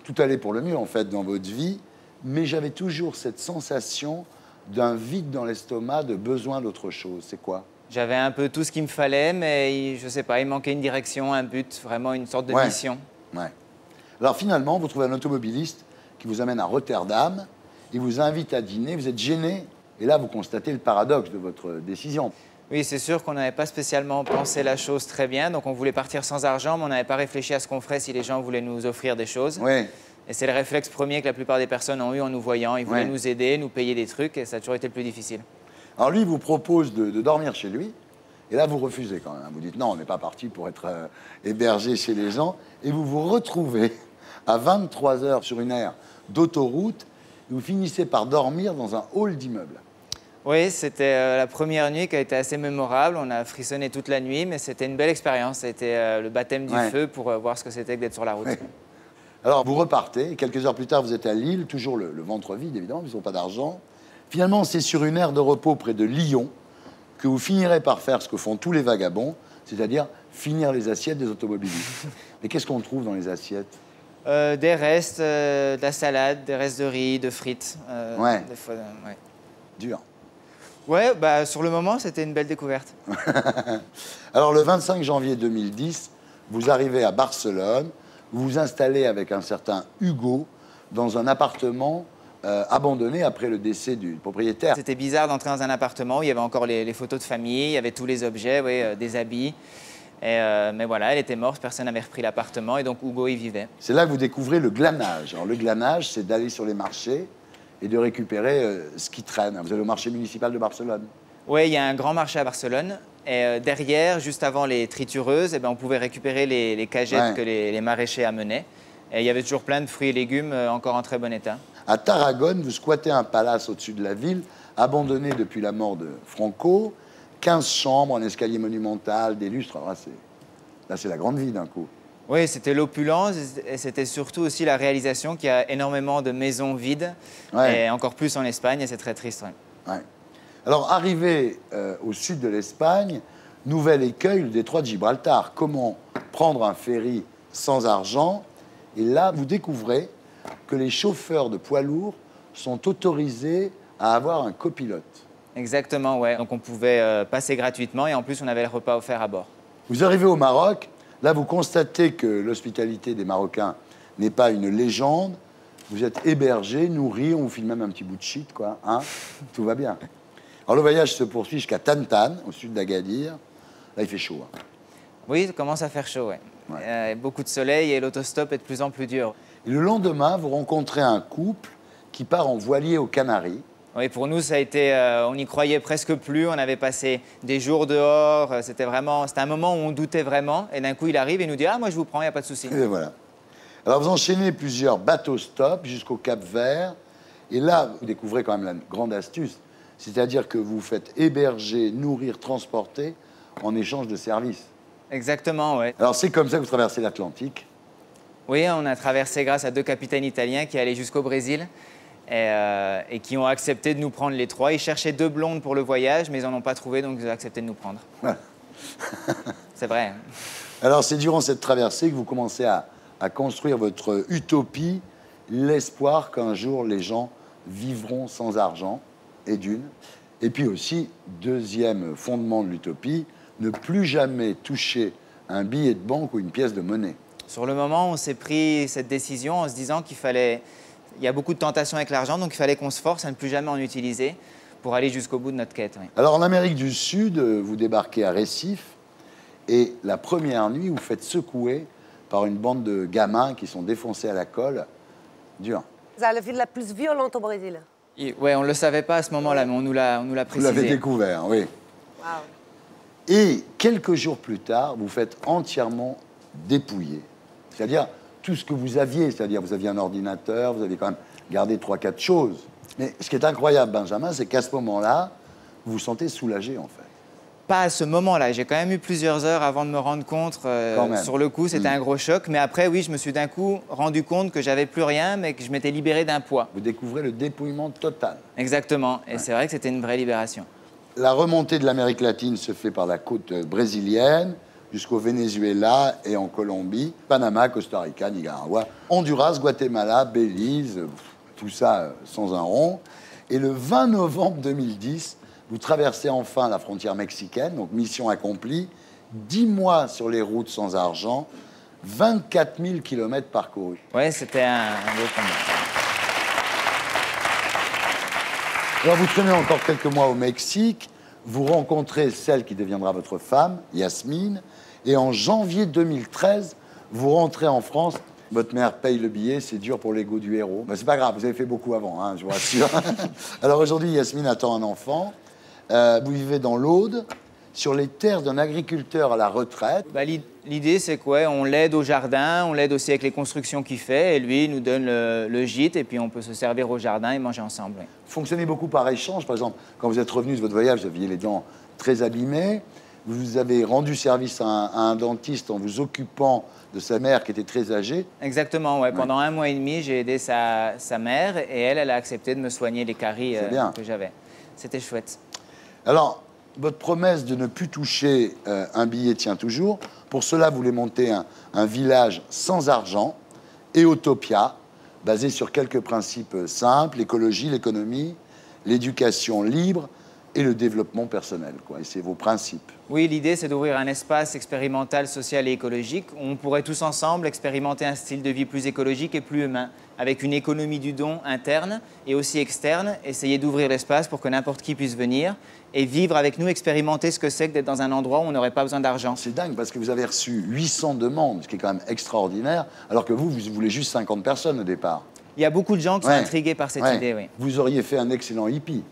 tout allait pour le mieux, en fait, dans votre vie, mais j'avais toujours cette sensation d'un vide dans l'estomac, de besoin d'autre chose. C'est quoi? J'avais un peu tout ce qu'il me fallait, mais je sais pas, il manquait une direction, un but, vraiment une sorte de mission. Ouais. Alors finalement, vous trouvez un automobiliste qui vous amène à Rotterdam, il vous invite à dîner, vous êtes gêné, et là vous constatez le paradoxe de votre décision. Oui, c'est sûr qu'on n'avait pas spécialement pensé la chose très bien, donc on voulait partir sans argent, mais on n'avait pas réfléchi à ce qu'on ferait si les gens voulaient nous offrir des choses. Oui. Et c'est le réflexe premier que la plupart des personnes ont eu en nous voyant. Ils voulaient nous aider, nous payer des trucs, et ça a toujours été le plus difficile. Alors lui, il vous propose de dormir chez lui, et là, vous refusez quand même. Vous dites, non, on n'est pas parti pour être hébergé chez les gens, et vous vous retrouvez à 23 heures sur une aire d'autoroute, et vous finissez par dormir dans un hall d'immeuble. Oui, c'était la première nuit qui a été assez mémorable. On a frissonné toute la nuit, mais c'était une belle expérience. C'était le baptême du feu pour voir ce que c'était que d'être sur la route. Alors, vous repartez, et quelques heures plus tard, vous êtes à Lille, toujours le ventre vide, évidemment, ils n'ont pas d'argent. Finalement, c'est sur une aire de repos près de Lyon que vous finirez par faire ce que font tous les vagabonds, c'est-à-dire finir les assiettes des automobilistes. Mais qu'est-ce qu'on trouve dans les assiettes? Des restes, de la salade, des restes de riz, de frites. Des fois, Dur. Ouais, bah, sur le moment, c'était une belle découverte. Alors, le 25 janvier 2010, vous arrivez à Barcelone, vous vous installez avec un certain Hugo dans un appartement abandonné après le décès du propriétaire. C'était bizarre d'entrer dans un appartement où il y avait encore les photos de famille, il y avait tous les objets, des habits. Mais voilà, elle était morte, personne n'avait repris l'appartement et donc Hugo y vivait. C'est là que vous découvrez le glanage. Alors, le glanage, c'est d'aller sur les marchés et de récupérer ce qui traîne. Vous allez au marché municipal de Barcelone. Oui, il y a un grand marché à Barcelone. Et derrière, juste avant les tritureuses, eh ben, on pouvait récupérer les cagettes que les maraîchers amenaient. Et il y avait toujours plein de fruits et légumes encore en très bon état. À Tarragone, vous squattez un palace au-dessus de la ville, abandonné depuis la mort de Franco. 15 chambres, un escalier monumental, des lustres. Alors là, c'est la grande vie d'un coup. Oui, c'était l'opulence et c'était surtout aussi la réalisation qu'il y a énormément de maisons vides, et encore plus en Espagne, et c'est très triste. Ouais. Alors, arrivé au sud de l'Espagne, nouvel écueil, le détroit de Gibraltar. Comment prendre un ferry sans argent? Et là, vous découvrez que les chauffeurs de poids lourds sont autorisés à avoir un copilote. Exactement, ouais. Donc on pouvait passer gratuitement et en plus on avait le repas offert à bord. Vous arrivez au Maroc, là vous constatez que l'hospitalité des Marocains n'est pas une légende. Vous êtes hébergé, nourri, on vous file même un petit bout de shit, quoi. Hein. Tout va bien. Alors le voyage se poursuit jusqu'à Tantan, au sud d'Agadir. Là il fait chaud. Hein. Oui, il commence à faire chaud, ouais. Beaucoup de soleil et l'autostop est de plus en plus dur. Et le lendemain, vous rencontrez un couple qui part en voilier aux Canaries. Oui, pour nous, ça a été, on n'y croyait presque plus. On avait passé des jours dehors. C'était un moment où on doutait vraiment. Et d'un coup, il arrive et nous dit « Ah, moi, je vous prends, il n'y a pas de souci. » Et voilà. Alors, vous enchaînez plusieurs bateaux-stop jusqu'au Cap-Vert. Et là, vous découvrez quand même la grande astuce. C'est-à-dire que vous faites héberger, nourrir, transporter en échange de services. Exactement, oui. Alors, c'est comme ça que vous traversez l'Atlantique. Oui, on a traversé grâce à 2 capitaines italiens qui allaient jusqu'au Brésil. Et qui ont accepté de nous prendre les 3. Ils cherchaient 2 blondes pour le voyage, mais ils n'en ont pas trouvé, donc ils ont accepté de nous prendre. Voilà. C'est vrai. Alors, c'est durant cette traversée que vous commencez à construire votre utopie, l'espoir qu'un jour les gens vivront sans argent, et d'une. Et puis aussi, deuxième fondement de l'utopie, ne plus jamais toucher un billet de banque ou une pièce de monnaie. Sur le moment, on s'est pris cette décision en se disant qu'il fallait... Il y a beaucoup de tentations avec l'argent, donc il fallait qu'on se force à ne plus jamais en utiliser pour aller jusqu'au bout de notre quête. Oui. Alors, en Amérique du Sud, vous débarquez à Recife, et la première nuit, vous faites secouer par une bande de gamins qui sont défoncés à la colle. Dur. C'est la ville la plus violente au Brésil. Oui, on ne le savait pas à ce moment-là, mais on nous l'a précisé. Vous l'avez découvert, oui. Wow. Et quelques jours plus tard, vous faites entièrement dépouiller. C'est-à-dire... tout ce que vous aviez, c'est-à-dire vous aviez un ordinateur, vous aviez quand même gardé 3-4 choses. Mais ce qui est incroyable, Benjamin, c'est qu'à ce moment-là, vous vous sentez soulagé, en fait. Pas à ce moment-là. J'ai quand même eu plusieurs heures avant de me rendre compte. Sur le coup, c'était un gros choc. Mais après, oui, je me suis d'un coup rendu compte que j'avais plus rien, mais que je m'étais libéré d'un poids. Vous découvrez le dépouillement total. Exactement. Et c'est vrai que c'était une vraie libération. La remontée de l'Amérique latine se fait par la côte brésilienne, jusqu'au Venezuela et en Colombie, Panama, Costa Rica, Nicaragua, Honduras, Guatemala, Belize, tout ça sans un rond. Et le 20 novembre 2010, vous traversez enfin la frontière mexicaine, donc mission accomplie, 10 mois sur les routes sans argent, 24 000 kilomètres parcourus. Oui, c'était un beau combat. Alors vous traînez encore quelques mois au Mexique, vous rencontrez celle qui deviendra votre femme, Yasmine, et en janvier 2013, vous rentrez en France. Votre mère paye le billet, c'est dur pour l'ego du héros. Mais c'est pas grave, vous avez fait beaucoup avant, hein, je vous rassure. Alors aujourd'hui, Yasmine attend un enfant. Vous vivez dans l'Aude, sur les terres d'un agriculteur à la retraite. L'idée, c'est quoi? On l'aide au jardin, on l'aide aussi avec les constructions qu'il fait, et lui, il nous donne le gîte, et puis on peut se servir au jardin et manger ensemble. Oui. Fonctionnez beaucoup par échange. Par exemple, quand vous êtes revenu de votre voyage, vous aviez les dents très abîmées. Vous avez rendu service à un dentiste en vous occupant de sa mère qui était très âgée. Exactement, ouais. Pendant 1 mois et demi, j'ai aidé sa mère, et elle a accepté de me soigner les caries que j'avais. C'était chouette. Alors, votre promesse de ne plus toucher un billet tient toujours. Pour cela, vous voulez monter un village sans argent, Eutopia, basé sur quelques principes simples, l'écologie, l'économie, l'éducation libre et le développement personnel, quoi. Et c'est vos principes. Oui, l'idée, c'est d'ouvrir un espace expérimental, social et écologique où on pourrait tous ensemble expérimenter un style de vie plus écologique et plus humain, avec une économie du don interne et aussi externe, essayer d'ouvrir l'espace pour que n'importe qui puisse venir et vivre avec nous, expérimenter ce que c'est que d'être dans un endroit où on n'aurait pas besoin d'argent. C'est dingue, parce que vous avez reçu 800 demandes, ce qui est quand même extraordinaire, alors que vous voulez juste 50 personnes au départ. il y a beaucoup de gens qui sont intrigués par cette idée, oui. Vous auriez fait un excellent hippie.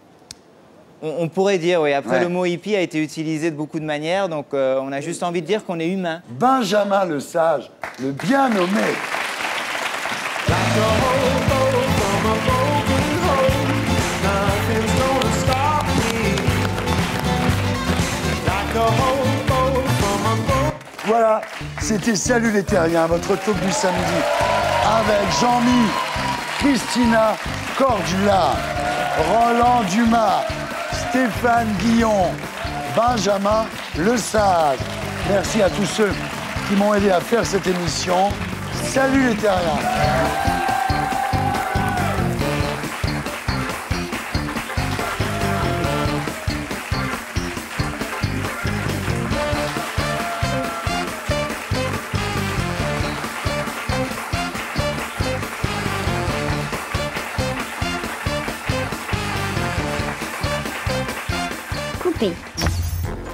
On pourrait dire, oui. Après, le mot hippie a été utilisé de beaucoup de manières, donc on a juste envie de dire qu'on est humain. Benjamin le Sage, le bien nommé. Voilà, c'était Salut les Terriens, votre talk du samedi, avec Jean-Mi, Christina Cordula, Roland Dumas, Stéphane Guillon, Benjamin Le Sage. Merci à tous ceux qui m'ont aidé à faire cette émission. Salut les Terriens!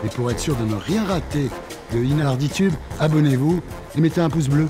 Et pour être sûr de ne rien rater de Inarditube, abonnez-vous et mettez un pouce bleu.